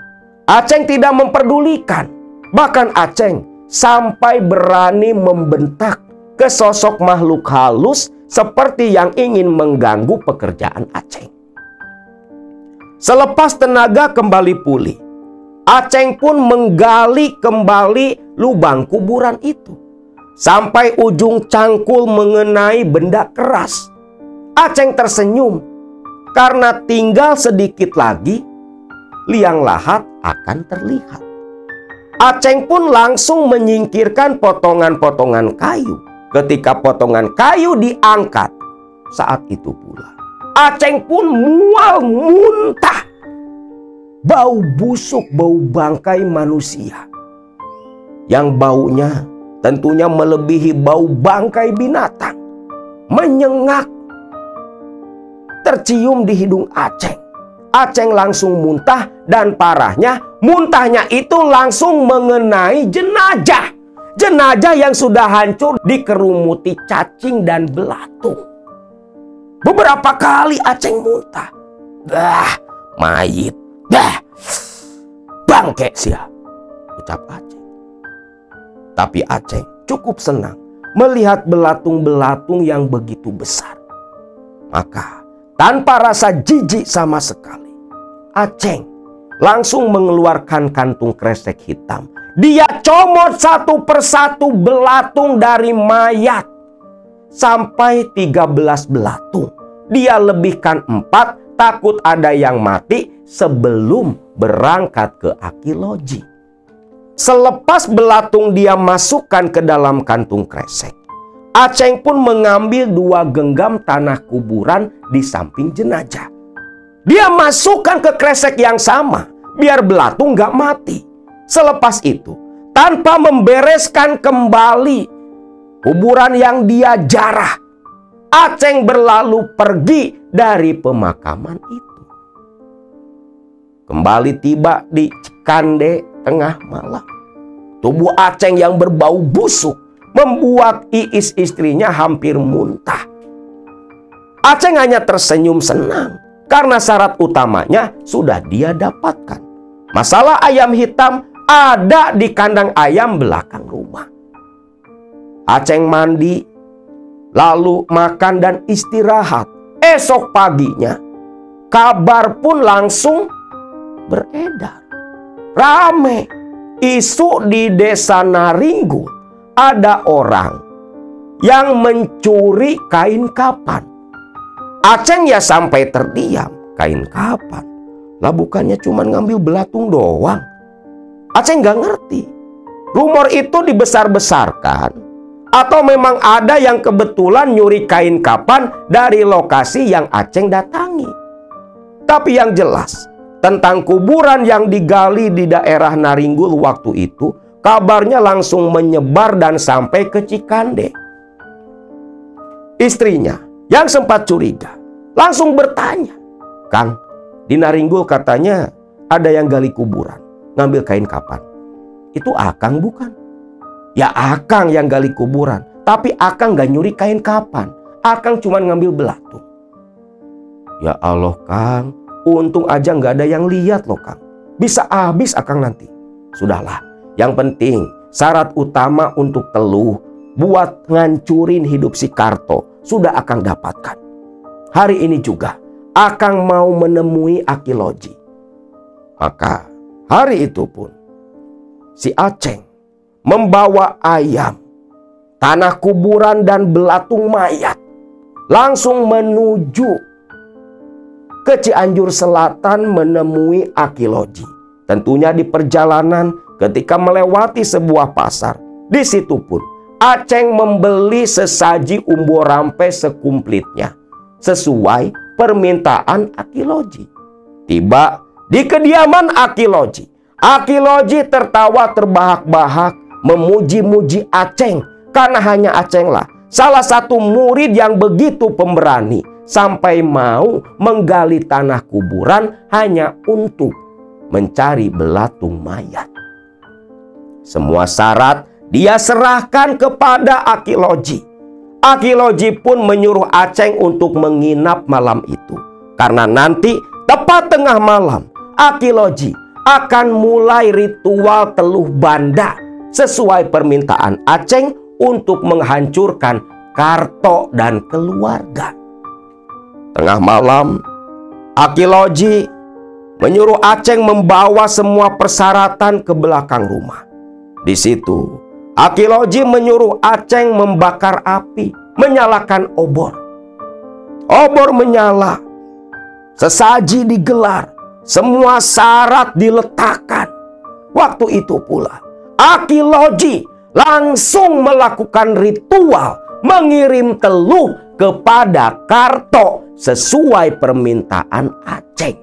Aceng tidak memperdulikan. Bahkan Aceng sampai berani membentak ke sosok makhluk halus seperti yang ingin mengganggu pekerjaan Aceng. Selepas tenaga kembali pulih, Aceng pun menggali kembali lubang kuburan itu sampai ujung cangkul mengenai benda keras. Aceng tersenyum karena tinggal sedikit lagi liang lahat akan terlihat. Aceng pun langsung menyingkirkan potongan-potongan kayu. Ketika potongan kayu diangkat, saat itu pula Aceng pun mual muntah. Bau busuk, bau bangkai manusia, yang baunya tentunya melebihi bau bangkai binatang, menyengat tercium di hidung Aceng. Aceng langsung muntah, dan parahnya muntahnya itu langsung mengenai jenazah. Jenazah yang sudah hancur dikerumuti cacing dan belatung. Beberapa kali Aceng muntah. Mayit. Bangke sia, ucap Aceng. Tapi Aceng cukup senang melihat belatung-belatung yang begitu besar. Maka tanpa rasa jijik sama sekali, Aceng langsung mengeluarkan kantung kresek hitam. Dia comot satu persatu belatung dari mayat sampai 13 belatung. Dia lebihkan 4, takut ada yang mati sebelum berangkat ke arkeologi. Selepas belatung dia masukkan ke dalam kantung kresek, Aceng pun mengambil 2 genggam tanah kuburan di samping jenazah. Dia masukkan ke kresek yang sama biar belatung gak mati. Selepas itu, tanpa membereskan kembali kuburan yang dia jarah, Aceng berlalu pergi dari pemakaman itu. Kembali tiba di Cikande tengah malam. Tubuh Aceng yang berbau busuk membuat Iis istrinya hampir muntah. Aceng hanya tersenyum senang karena syarat utamanya sudah dia dapatkan. Masalah ayam hitam ada di kandang ayam belakang rumah. Aceng mandi, lalu makan dan istirahat. Esok paginya, kabar pun langsung beredar. Rame isu di desa Naringgul, ada orang yang mencuri kain kapan. Aceng ya sampai terdiam. Kain kapan? Lah bukannya cuma ngambil belatung doang. Aceng gak ngerti. Rumor itu dibesar-besarkan, atau memang ada yang kebetulan nyuri kain kapan dari lokasi yang Aceng datangi. Tapi yang jelas, tentang kuburan yang digali di daerah Naringgul waktu itu, kabarnya langsung menyebar dan sampai ke Cikande. Istrinya yang sempat curiga langsung bertanya, "Kang, di Naringgul katanya ada yang gali kuburan, ngambil kain kapan. Itu Akang bukan?" "Ya Akang yang gali kuburan, tapi Akang gak nyuri kain kapan. Akang cuma ngambil belatung. Ya Allah Kang, untung aja nggak ada yang lihat loh Kang. Bisa habis Akang nanti. Sudahlah, yang penting syarat utama untuk teluh buat ngancurin hidup si Karto sudah Akang dapatkan. Hari ini juga Akang mau menemui Aki Loji. Maka hari itu pun si Aceng membawa ayam, tanah kuburan dan belatung mayat langsung menuju ke Cianjur Selatan menemui Aki Loji. Tentunya di perjalanan ketika melewati sebuah pasar, di situ pun Aceng membeli sesaji umbo rampe sekumplitnya sesuai permintaan Aki Loji. Tiba di kediaman Aki Loji, Aki Loji tertawa terbahak-bahak memuji-muji Aceng karena hanya Acenglah salah satu murid yang begitu pemberani sampai mau menggali tanah kuburan hanya untuk mencari belatung mayat. Semua syarat dia serahkan kepada Aki Loji. Aki Loji pun menyuruh Aceng untuk menginap malam itu. Karena nanti tepat tengah malam Aki Loji akan mulai ritual teluh banda sesuai permintaan Aceng untuk menghancurkan Karto dan keluarga. Tengah malam Aki Loji menyuruh Aceng membawa semua persyaratan ke belakang rumah. Di situ Aki Loji menyuruh Aceng membakar api, menyalakan obor. Obor menyala, sesaji digelar, semua syarat diletakkan. Waktu itu pula Aki Loji langsung melakukan ritual mengirim teluh kepada Karto sesuai permintaan Aceng.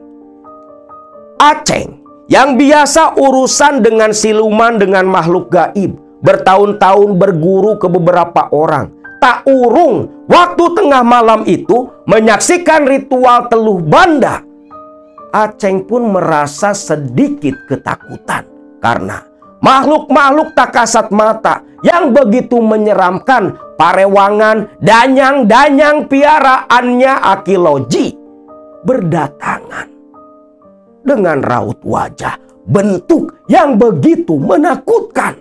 Aceng yang biasa urusan dengan siluman, dengan makhluk gaib, bertahun-tahun berguru ke beberapa orang, tak urung waktu tengah malam itu menyaksikan ritual teluh banda. Aceng pun merasa sedikit ketakutan karena makhluk-makhluk tak kasat mata yang begitu menyeramkan, parewangan, danyang-danyang piaraannya Aki Loji berdatangan dengan raut wajah, bentuk yang begitu menakutkan.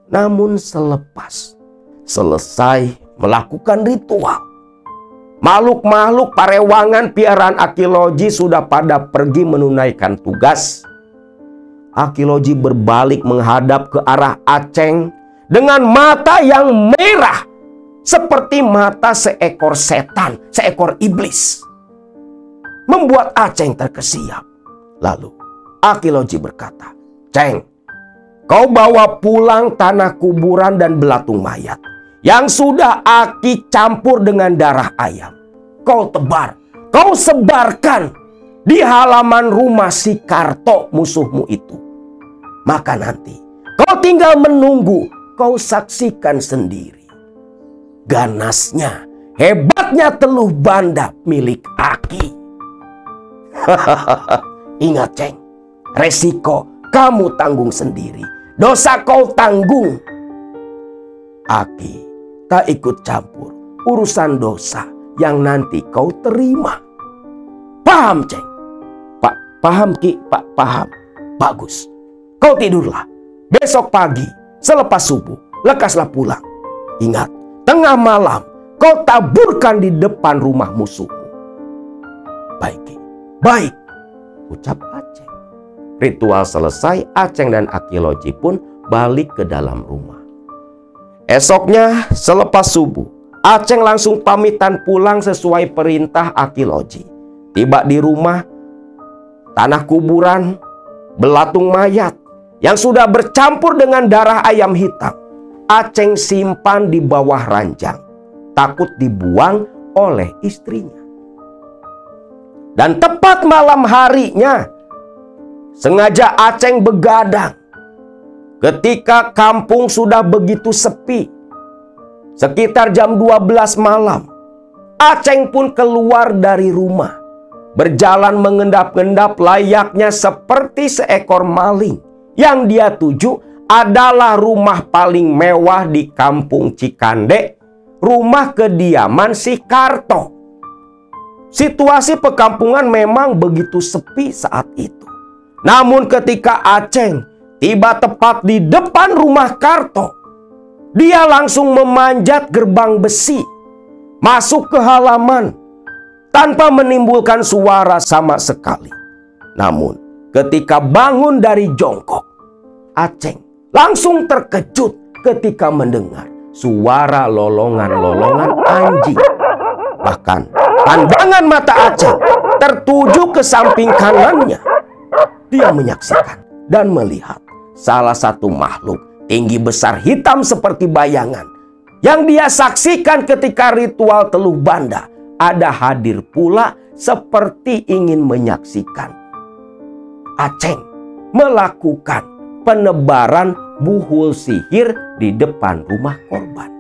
Namun selepas selesai melakukan ritual, makhluk-makhluk parewangan piaraan Aki Loji sudah pada pergi menunaikan tugas. Aki Loji berbalik menghadap ke arah Aceng dengan mata yang merah seperti mata seekor setan, seekor iblis. Membuat Aceng terkesiap. Lalu Aki Loji berkata, "Ceng, kau bawa pulang tanah kuburan dan belatung mayat yang sudah Aki campur dengan darah ayam. Kau tebar, kau sebarkan di halaman rumah si Karto musuhmu itu. Maka nanti kau tinggal menunggu, kau saksikan sendiri ganasnya, hebatnya teluh banda milik Aki." Ingat Ceng, resiko kamu tanggung sendiri, dosa kau tanggung. Aki tak ikut campur urusan dosa yang nanti kau terima. Paham Ceng? Pak, paham Ki, Pak, paham. Bagus. Kau tidurlah. Besok pagi selepas subuh lekaslah pulang. Ingat, tengah malam kau taburkan di depan rumah musuhmu. Baik Ki. Baik, ucap Aceng. Ritual selesai, Aceng dan Aki Loji pun balik ke dalam rumah. Esoknya selepas subuh, Aceng langsung pamitan pulang sesuai perintah Aki Loji. Tiba di rumah, tanah kuburan, belatung mayat yang sudah bercampur dengan darah ayam hitam, Aceng simpan di bawah ranjang, takut dibuang oleh istrinya. Dan tepat malam harinya, sengaja Aceng begadang. Ketika kampung sudah begitu sepi, sekitar jam 12 malam, Aceng pun keluar dari rumah, berjalan mengendap-endap layaknya seperti seekor maling. Yang dia tuju adalah rumah paling mewah di kampung Cikande, rumah kediaman si Karto. Situasi perkampungan memang begitu sepi saat itu. Namun ketika Aceng tiba tepat di depan rumah Karto, dia langsung memanjat gerbang besi, masuk ke halaman tanpa menimbulkan suara sama sekali. Namun ketika bangun dari jongkok, Aceng langsung terkejut ketika mendengar suara lolongan-lolongan anjing. Bahkan pandangan mata Aceng tertuju ke samping kanannya. Dia menyaksikan dan melihat salah satu makhluk tinggi besar hitam seperti bayangan yang dia saksikan ketika ritual teluh banda ada hadir pula seperti ingin menyaksikan Aceng melakukan penebaran buhul sihir di depan rumah korban.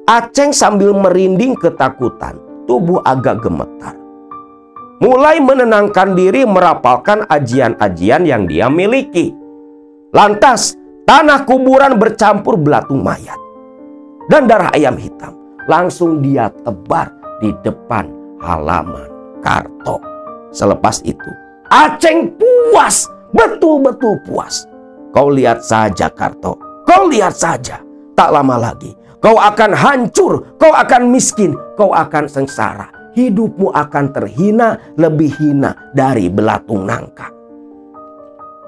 Aceng sambil merinding ketakutan, tubuh agak gemetar. Mulai menenangkan diri merapalkan ajian-ajian yang dia miliki. Lantas tanah kuburan bercampur belatung mayat dan darah ayam hitam langsung dia tebar di depan halaman Karto. Selepas itu Aceng puas, betul-betul puas. Kau lihat saja Karto, kau lihat saja. Tak lama lagi kau akan hancur, kau akan miskin, kau akan sengsara. Hidupmu akan terhina, lebih hina dari belatung nangka.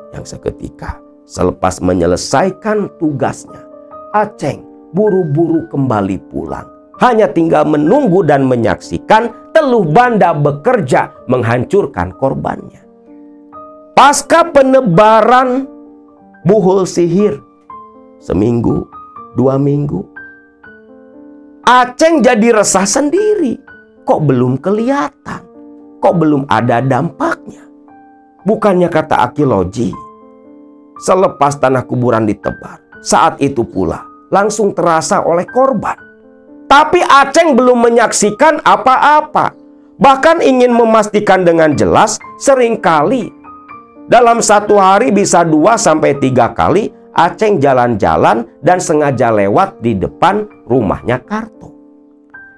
Yang seketika selepas menyelesaikan tugasnya, Aceng buru-buru kembali pulang. Hanya tinggal menunggu dan menyaksikan teluh banda bekerja menghancurkan korbannya. Pasca penebaran buhul sihir, seminggu, 2 minggu, Aceng jadi resah sendiri. Kok belum kelihatan? Kok belum ada dampaknya? Bukannya kata arkeologi, selepas tanah kuburan ditebar, saat itu pula langsung terasa oleh korban. Tapi Aceng belum menyaksikan apa-apa. Bahkan ingin memastikan dengan jelas, seringkali dalam satu hari bisa 2-3 kali Aceng jalan-jalan dan sengaja lewat di depan rumahnya Karto.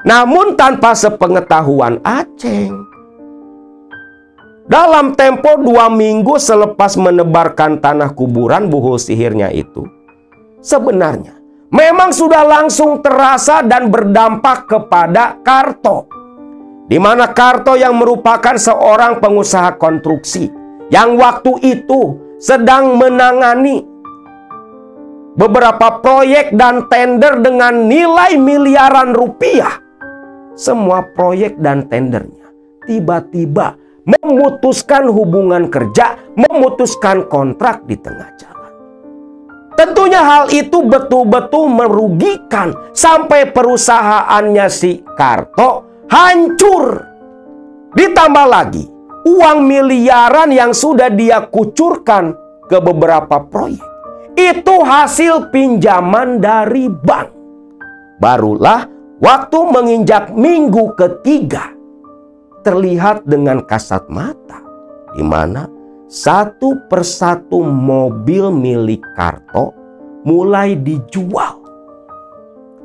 Namun tanpa sepengetahuan Aceng, dalam tempo 2 minggu selepas menebarkan tanah kuburan buhul sihirnya itu, sebenarnya memang sudah langsung terasa dan berdampak kepada Karto. Di mana Karto yang merupakan seorang pengusaha konstruksi yang waktu itu sedang menangani beberapa proyek dan tender dengan nilai miliaran rupiah. Semua proyek dan tendernya tiba-tiba memutuskan hubungan kerja, memutuskan kontrak di tengah jalan. Tentunya hal itu betul-betul merugikan sampai perusahaannya si Karto hancur. Ditambah lagi uang miliaran yang sudah dia kucurkan ke beberapa proyek itu hasil pinjaman dari bank. Barulah waktu menginjak minggu ketiga terlihat dengan kasat mata di mana satu persatu mobil milik Karto mulai dijual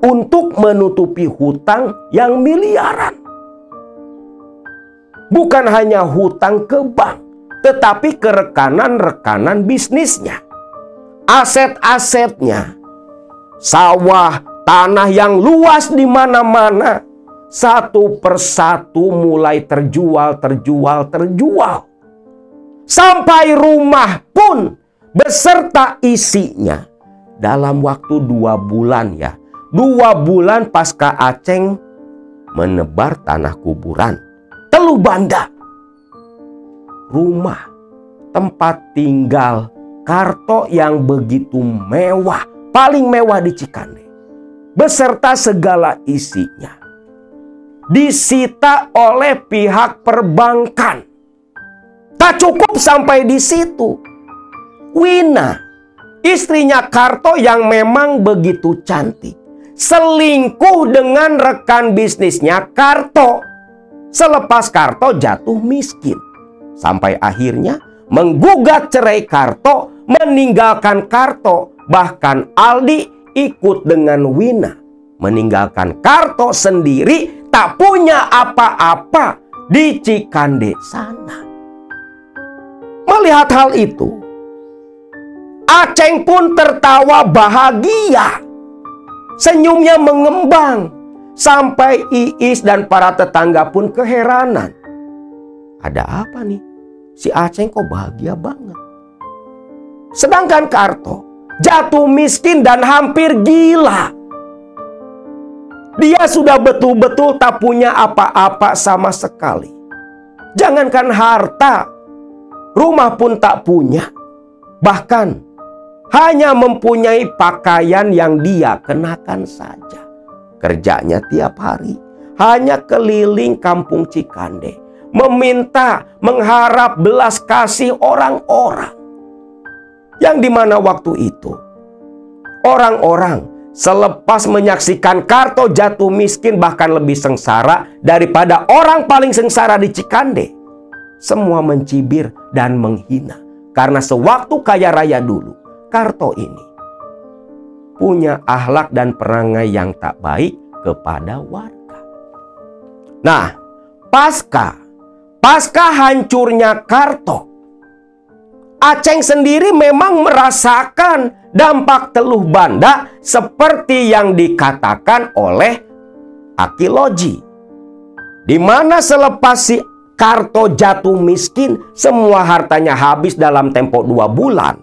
untuk menutupi hutang yang miliaran. Bukan hanya hutang ke bank, tetapi ke rekanan-rekanan bisnisnya. Aset-asetnya, sawah, tanah yang luas di mana-mana, satu persatu mulai terjual. Sampai rumah pun beserta isinya dalam waktu 2 bulan ya. 2 bulan pasca Aceng menebar tanah kuburan, teluh banda, rumah, tempat tinggal Karto yang begitu mewah, paling mewah di Cikande, beserta segala isinya, disita oleh pihak perbankan. Tak cukup sampai di situ, Wina, istrinya Karto yang memang begitu cantik, selingkuh dengan rekan bisnisnya Karto. Selepas Karto jatuh miskin, sampai akhirnya menggugat cerai Karto, meninggalkan Karto. Bahkan Aldi ikut dengan Wina meninggalkan Karto sendiri tak punya apa-apa di Cikande sana. Melihat hal itu, Aceng pun tertawa bahagia. Senyumnya mengembang sampai Iis dan para tetangga pun keheranan. Ada apa nih? Si Aceng kok bahagia banget. Sedangkan Karto jatuh miskin dan hampir gila. Dia sudah betul-betul tak punya apa-apa sama sekali. Jangankan harta, rumah pun tak punya. Bahkan hanya mempunyai pakaian yang dia kenakan saja. Kerjanya tiap hari hanya keliling kampung Cikande, meminta, mengharap belas kasih orang-orang. Yang dimana waktu itu orang-orang selepas menyaksikan Karto jatuh miskin bahkan lebih sengsara daripada orang paling sengsara di Cikande, semua mencibir dan menghina. Karena sewaktu kaya raya dulu, Karto ini punya akhlak dan perangai yang tak baik kepada warga. Nah, pasca hancurnya Karto, Aceng sendiri memang merasakan dampak teluh banda seperti yang dikatakan oleh Aki Loji. Di mana selepas si Karto jatuh miskin, semua hartanya habis dalam tempo 2 bulan.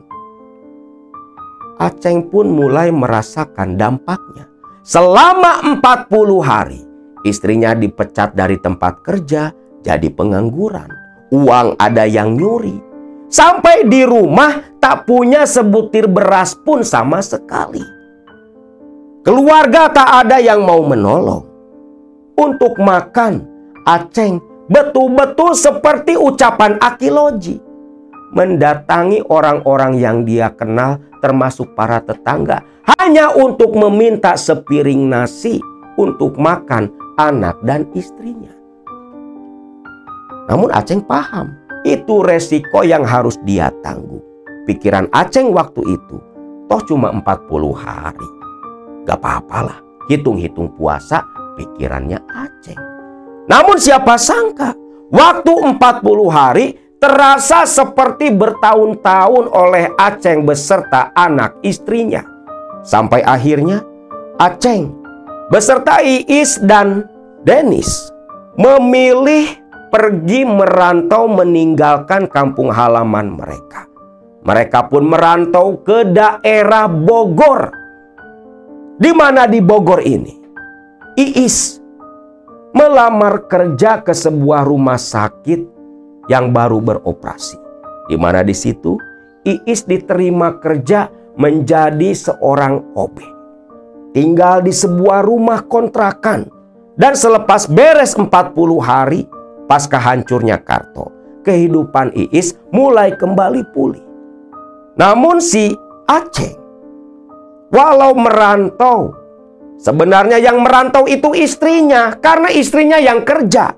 Aceng pun mulai merasakan dampaknya. Selama 40 hari, istrinya dipecat dari tempat kerja, jadi pengangguran. Uang ada yang nyuri. Sampai di rumah tak punya sebutir beras pun sama sekali. Keluarga tak ada yang mau menolong. Untuk makan, Aceng betul-betul seperti ucapan Aki Loji, mendatangi orang-orang yang dia kenal termasuk para tetangga hanya untuk meminta sepiring nasi untuk makan anak dan istrinya. Namun Aceng paham itu resiko yang harus dia tanggung. Pikiran Aceng waktu itu, toh cuma 40 hari. Gak apa-apalah, hitung-hitung puasa pikirannya Aceng. Namun siapa sangka, waktu 40 hari terasa seperti bertahun-tahun oleh Aceng beserta anak istrinya. Sampai akhirnya Aceng beserta Iis dan Denis memilih pergi merantau meninggalkan kampung halaman mereka. Mereka pun merantau ke daerah Bogor. Di mana di Bogor ini, Iis melamar kerja ke sebuah rumah sakit yang baru beroperasi. Di mana di situ Iis diterima kerja menjadi seorang OB. Tinggal di sebuah rumah kontrakan. Dan selepas beres 40 hari pasca hancurnya Karto, kehidupan Iis mulai kembali pulih. Namun si Aceng, walau merantau, sebenarnya yang merantau itu istrinya, karena istrinya yang kerja.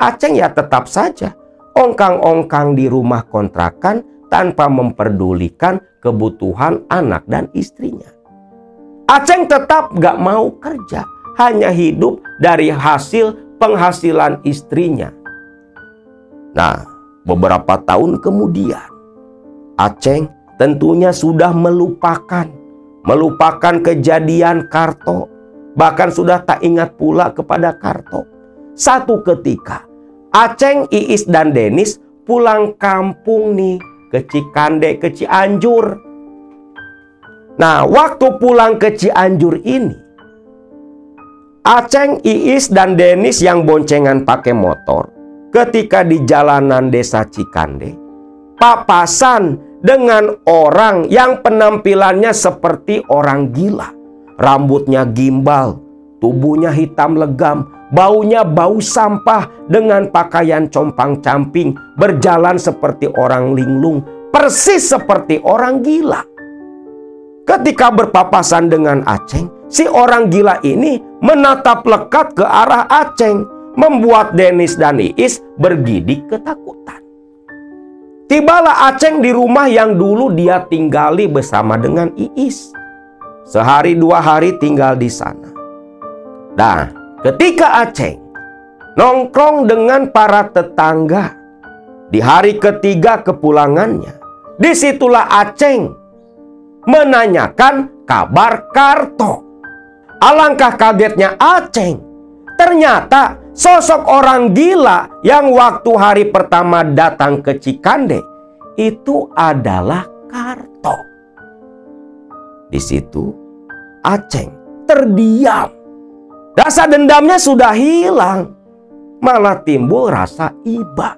Aceng ya tetap saja ongkang-ongkang di rumah kontrakan tanpa memperdulikan kebutuhan anak dan istrinya. Aceng tetap gak mau kerja, hanya hidup dari hasil penghasilan istrinya. Nah, beberapa tahun kemudian, Aceng tentunya sudah melupakan kejadian Karto. Bahkan sudah tak ingat pula kepada Karto. Satu ketika, Aceng, Iis, dan Denis pulang kampung nih ke Cikande, ke Cianjur. Nah, waktu pulang ke Cianjur ini, Aceng, Iis, dan Denis yang boncengan pakai motor, ketika di jalanan desa Cikande, papasan dengan orang yang penampilannya seperti orang gila. Rambutnya gimbal, tubuhnya hitam legam, baunya bau sampah, dengan pakaian compang-camping, berjalan seperti orang linglung, persis seperti orang gila. Ketika berpapasan dengan Aceng, si orang gila ini menatap lekat ke arah Aceng, membuat Denis dan Iis bergidik ketakutan. Tibalah Aceng di rumah yang dulu dia tinggali bersama dengan Iis. Sehari 2 hari tinggal di sana. Nah, ketika Aceng nongkrong dengan para tetangga di hari ketiga kepulangannya, disitulah Aceng menanyakan kabar Karto. Alangkah kagetnya Aceng. Ternyata sosok orang gila yang waktu hari pertama datang ke Cikande itu adalah Karto. Di situ Aceng terdiam. Rasa dendamnya sudah hilang, malah timbul rasa iba.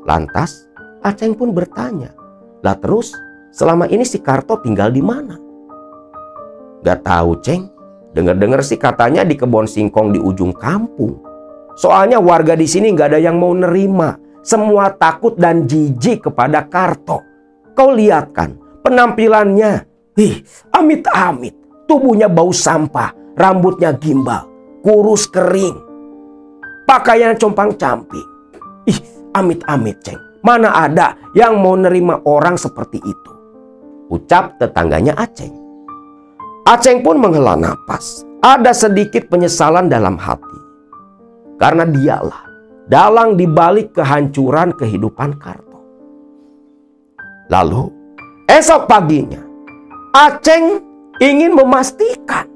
Lantas Aceng pun bertanya, "Lah terus selama ini si Karto tinggal di mana?" "Gak tahu, Ceng. Dengar-dengar sih katanya di kebun singkong di ujung kampung. Soalnya warga di sini gak ada yang mau nerima. Semua takut dan jijik kepada Karto. Kau lihat kan penampilannya. Amit-amit. Tubuhnya bau sampah, rambutnya gimbal, kurus kering, pakaian compang-camping. Amit-amit, Ceng. Mana ada yang mau nerima orang seperti itu?" ucap tetangganya Aceng. Aceng pun menghela napas. Ada sedikit penyesalan dalam hati. Karena dialah dalang dibalik kehancuran kehidupan Karto. Lalu esok paginya Aceng ingin memastikan.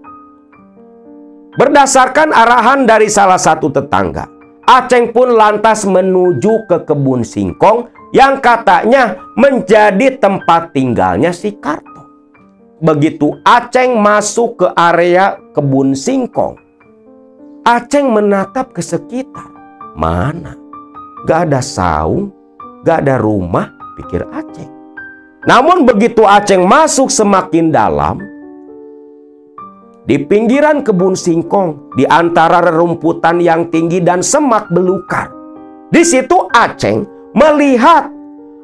Berdasarkan arahan dari salah satu tetangga, Aceng pun lantas menuju ke kebun singkong yang katanya menjadi tempat tinggalnya si Karto. Begitu Aceng masuk ke area kebun singkong, Aceng menatap ke sekitar. Mana? Gak ada saung, gak ada rumah, pikir Aceng. Namun begitu Aceng masuk semakin dalam, di pinggiran kebun singkong, di antara rerumputan yang tinggi dan semak belukar, di situ Aceng melihat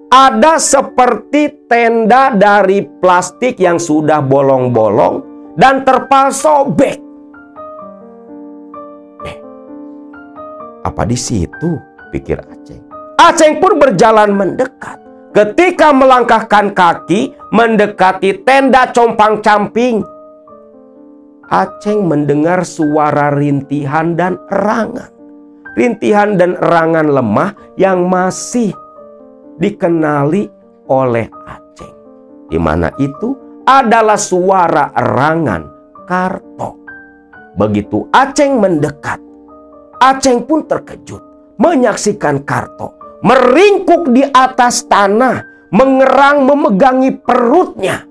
ada seperti tenda dari plastik yang sudah bolong-bolong dan terpal sobek. Apa di situ? Pikir Aceng. Aceng pun berjalan mendekat. Ketika melangkahkan kaki mendekati tenda compang-camping, Aceng mendengar suara rintihan dan erangan. Rintihan dan erangan lemah yang masih dikenali oleh Aceng. Di mana itu adalah suara erangan Karto. Begitu Aceng mendekat, Aceng pun terkejut menyaksikan Karto meringkuk di atas tanah, mengerang memegangi perutnya.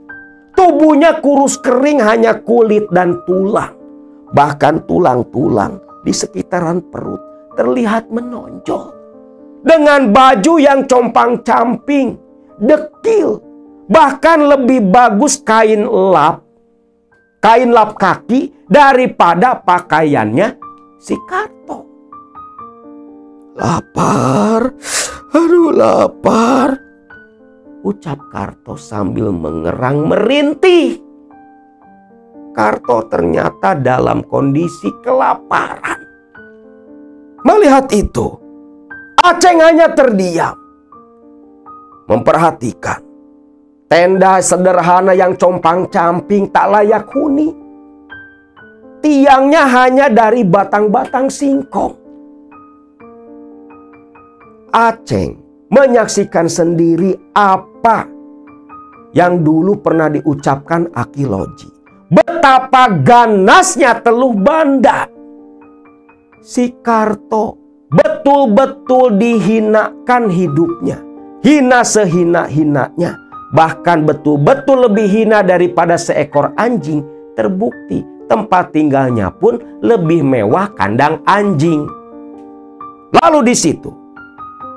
Tubuhnya kurus kering, hanya kulit dan tulang. Bahkan tulang-tulang di sekitaran perut terlihat menonjol. Dengan baju yang compang-camping, dekil, bahkan lebih bagus kain lap kaki daripada pakaiannya si Karto. "Lapar, aduh lapar," ucap Karto sambil mengerang merintih. Karto ternyata dalam kondisi kelaparan. Melihat itu, Aceng hanya terdiam, memperhatikan tenda sederhana yang compang-camping tak layak huni. Tiangnya hanya dari batang-batang singkong. Aceng menyaksikan sendiri apa yang dulu pernah diucapkan Aki Loji. Betapa ganasnya Teluh Banda. Si Karto betul-betul dihinakan hidupnya. Hina sehina-hinanya. Bahkan betul-betul lebih hina daripada seekor anjing. Terbukti tempat tinggalnya pun lebih mewah kandang anjing. Lalu di situ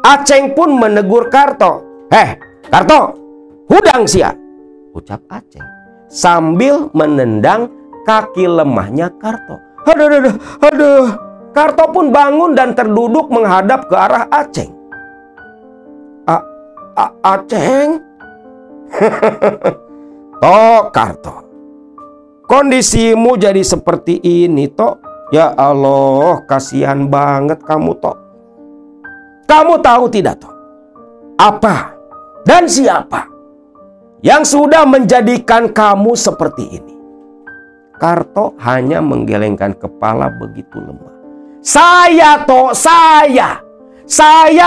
Aceng pun menegur Karto. Karto, hudang sia," ucap Aceng sambil menendang kaki lemahnya Karto. Aduh. Karto pun bangun dan terduduk menghadap ke arah Aceng. Aceng? "Tok, Karto, kondisimu jadi seperti ini, Tok. Ya Allah, kasihan banget kamu, Tok. Kamu tahu tidak, Tok? Apa dan siapa yang sudah menjadikan kamu seperti ini?" Karto hanya menggelengkan kepala begitu lemah. Saya toh, saya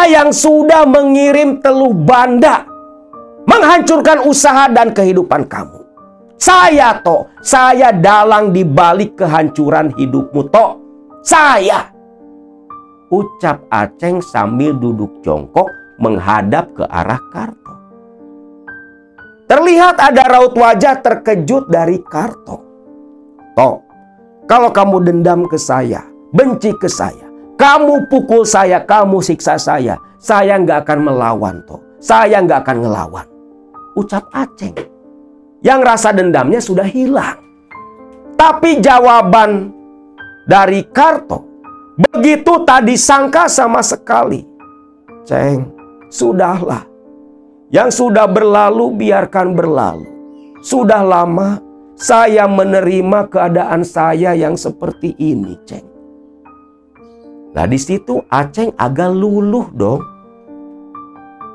yang sudah mengirim teluh banda menghancurkan usaha dan kehidupan kamu. Saya toh, saya dalang di balik kehancuran hidupmu toh. Saya, ucap Aceng sambil duduk jongkok menghadap ke arah Karto. Terlihat ada raut wajah terkejut dari Karto. Toh, kalau kamu dendam ke saya, benci ke saya, kamu pukul saya, kamu siksa saya nggak akan melawan toh. Saya nggak akan ngelawan, ucap Aceng. Yang rasa dendamnya sudah hilang. Tapi jawaban dari Karto begitu tak disangka sama sekali. Ceng, sudahlah. Yang sudah berlalu biarkan berlalu. Sudah lama saya menerima keadaan saya yang seperti ini, Ceng. Nah, di situ Aceng agak luluh dong.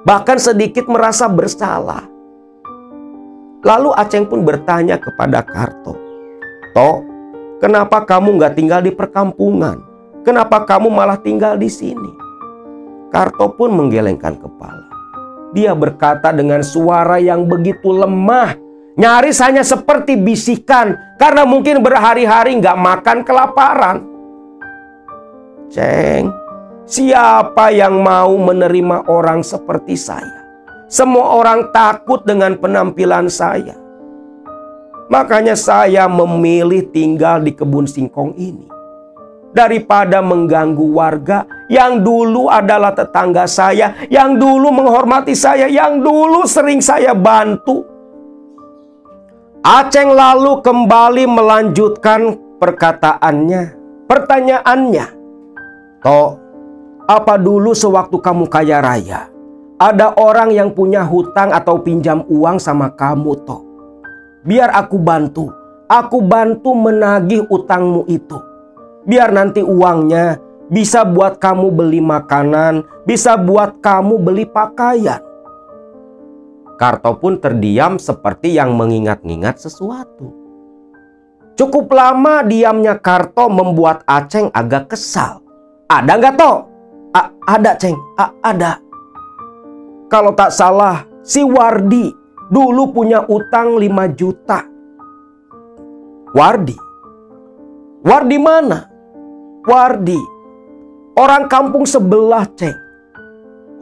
Bahkan sedikit merasa bersalah. Lalu Aceng pun bertanya kepada Karto, "Toh, kenapa kamu nggak tinggal di perkampungan? Kenapa kamu malah tinggal di sini?" Karto pun menggelengkan kepala. Dia berkata dengan suara yang begitu lemah, nyaris hanya seperti bisikan, karena mungkin berhari-hari nggak makan kelaparan. "Ceng, siapa yang mau menerima orang seperti saya? Semua orang takut dengan penampilan saya. Makanya saya memilih tinggal di kebun singkong ini. Daripada mengganggu warga yang dulu adalah tetangga saya, yang dulu menghormati saya, yang dulu sering saya bantu." Aceng lalu kembali melanjutkan pertanyaannya. "Toh, apa dulu sewaktu kamu kaya raya, ada orang yang punya hutang atau pinjam uang sama kamu toh? Biar aku bantu menagih utangmu itu. Biar nanti uangnya bisa buat kamu beli makanan, bisa buat kamu beli pakaian." Karto pun terdiam seperti yang mengingat-ingat sesuatu. Cukup lama diamnya Karto membuat Aceng agak kesal. "Ada nggak toh?" Ada, Ceng, ada. Kalau tak salah, si Wardi dulu punya utang 5 juta. Wardi? Wardi mana? Wardi, orang kampung sebelah, Ceng.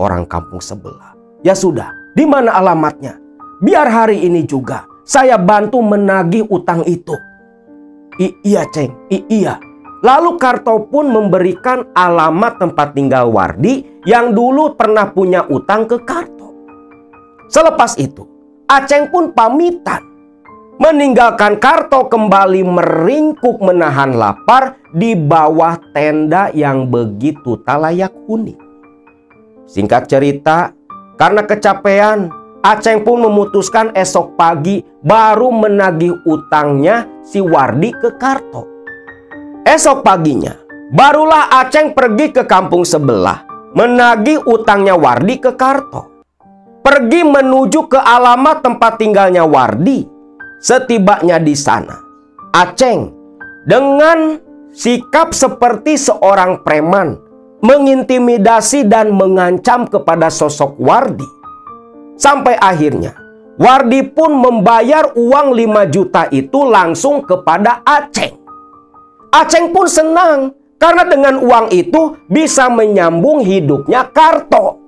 Orang kampung sebelah. Ya sudah, di mana alamatnya? Biar hari ini juga saya bantu menagih utang itu. Iya, Ceng, iya. Lalu Karto pun memberikan alamat tempat tinggal Wardi yang dulu pernah punya utang ke Karto. Selepas itu, Aceng pun pamitan, meninggalkan Karto kembali meringkuk menahan lapar di bawah tenda yang begitu tak layak huni. Singkat cerita, karena kecapean, Aceng pun memutuskan esok pagi baru menagih utangnya si Wardi ke Karto. Esok paginya, barulah Aceng pergi ke kampung sebelah menagih utangnya Wardi ke Karto. Pergi menuju ke alamat tempat tinggalnya Wardi. Setibanya di sana, Aceng dengan sikap seperti seorang preman mengintimidasi dan mengancam kepada sosok Wardi. Sampai akhirnya Wardi pun membayar uang 5 juta itu langsung kepada Aceng. Aceng pun senang karena dengan uang itu bisa menyambung hidupnya Karto.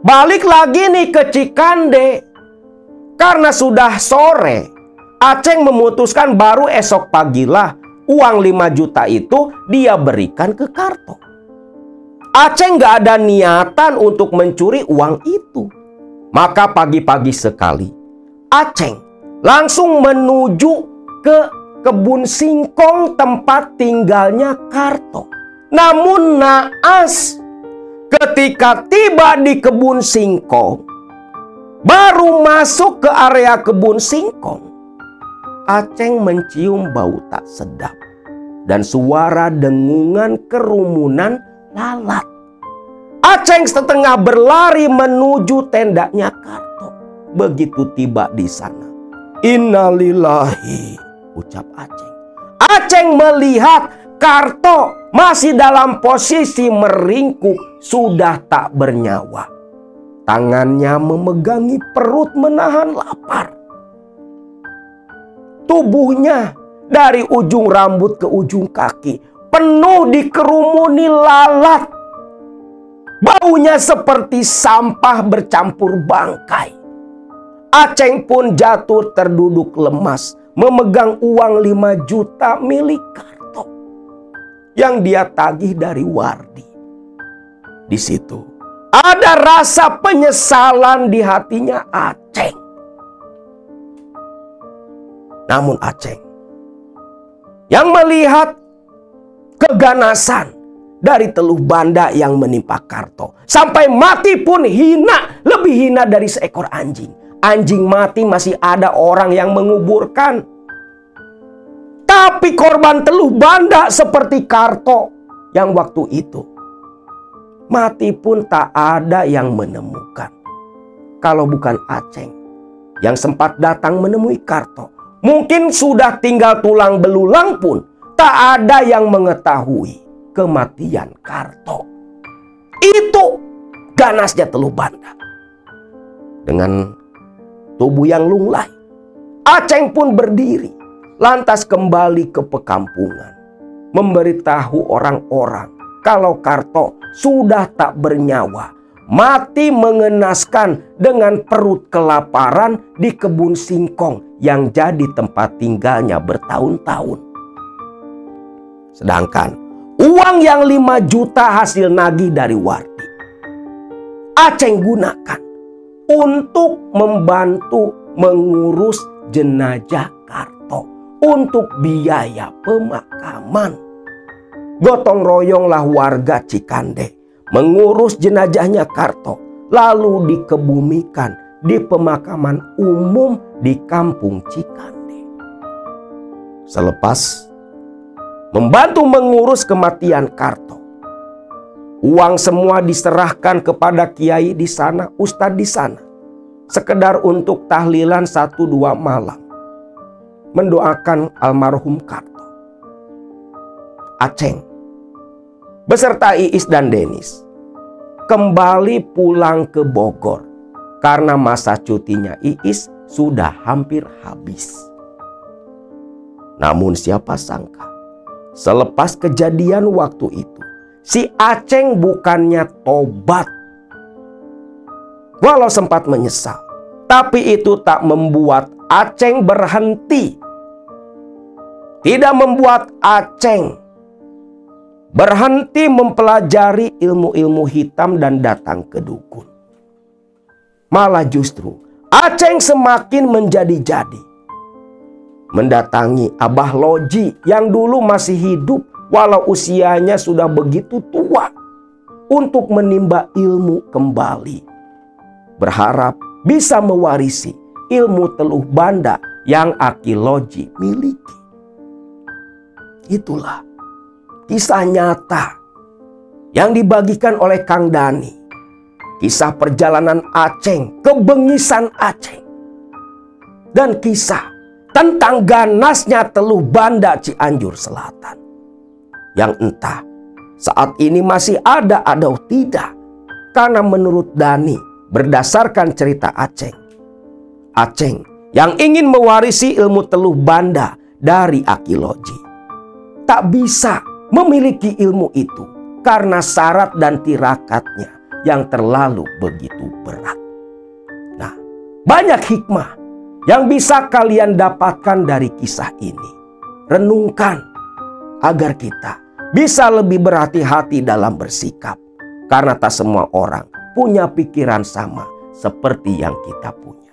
Balik lagi nih ke Cikande. Karena sudah sore, Aceng memutuskan baru esok pagilah uang 5 juta itu dia berikan ke Karto. Aceng gak ada niatan untuk mencuri uang itu. Maka pagi-pagi sekali, Aceng langsung menuju ke kebun singkong tempat tinggalnya Karto. Namun naas, ketika tiba di kebun singkong, baru masuk ke area kebun singkong, Aceng mencium bau tak sedap dan suara dengungan kerumunan lalat. Aceng setengah berlari menuju tendanya Karto. Begitu tiba di sana, innalillahi ucap Aceng. Aceng melihat Karto masih dalam posisi meringkuk, sudah tak bernyawa. Tangannya memegangi perut menahan lapar. Tubuhnya dari ujung rambut ke ujung kaki penuh dikerumuni lalat. Baunya seperti sampah bercampur bangkai. Aceng pun jatuh terduduk lemas, memegang uang 5 juta milik Karto yang dia tagih dari Wardi. Di situ ada rasa penyesalan di hatinya Aceng. Namun Aceng yang melihat keganasan dari teluh banda yang menimpa Karto, sampai mati pun hina, lebih hina dari seekor anjing. Anjing mati masih ada orang yang menguburkan. Tapi korban teluh banda seperti Karto yang waktu itu mati pun tak ada yang menemukan. Kalau bukan Aceng yang sempat datang menemui Karto, mungkin sudah tinggal tulang belulang pun tak ada yang mengetahui kematian Karto. Itu ganasnya teluh banda. Dengan tubuh yang lunglai, Aceng pun berdiri, lantas kembali ke pekampungan, memberitahu orang-orang kalau Karto sudah tak bernyawa, mati mengenaskan dengan perut kelaparan di kebun singkong yang jadi tempat tinggalnya bertahun-tahun. Sedangkan uang yang 5 juta hasil nagih dari Wardi, Aceng gunakan untuk membantu mengurus jenazah Karto, untuk biaya pemakaman. Gotong royonglah warga Cikande mengurus jenazahnya Karto, lalu dikebumikan di pemakaman umum di kampung Cikande. Selepas membantu mengurus kematian Karto, uang semua diserahkan kepada kiai di sana, ustadz di sana, sekedar untuk tahlilan 1-2 malam, mendoakan almarhum Karto. Aceng beserta Iis dan Denis kembali pulang ke Bogor karena masa cutinya Iis sudah hampir habis. Namun siapa sangka, selepas kejadian waktu itu, si Aceng bukannya tobat. Walau sempat menyesal, tapi itu tak membuat Aceng berhenti. Tidak membuat Aceng berhenti mempelajari ilmu-ilmu hitam dan datang ke dukun. Malah justru Aceng semakin menjadi-jadi, mendatangi Abah Loji yang dulu masih hidup walau usianya sudah begitu tua, untuk menimba ilmu kembali, berharap bisa mewarisi ilmu teluh banda yang Aki Loji miliki. Itulah kisah nyata yang dibagikan oleh Kang Dani. Kisah perjalanan Aceng, kebengisan Aceng, dan kisah tentang ganasnya teluh banda Cianjur Selatan, yang entah saat ini masih ada atau tidak. Karena menurut Dani, berdasarkan cerita Aceng, Aceng yang ingin mewarisi ilmu teluh banda dari Aki Loji tak bisa memiliki ilmu itu karena syarat dan tirakatnya yang terlalu begitu berat. Nah, banyak hikmah yang bisa kalian dapatkan dari kisah ini. Renungkan agar kita bisa lebih berhati-hati dalam bersikap, karena tak semua orang punya pikiran sama seperti yang kita punya.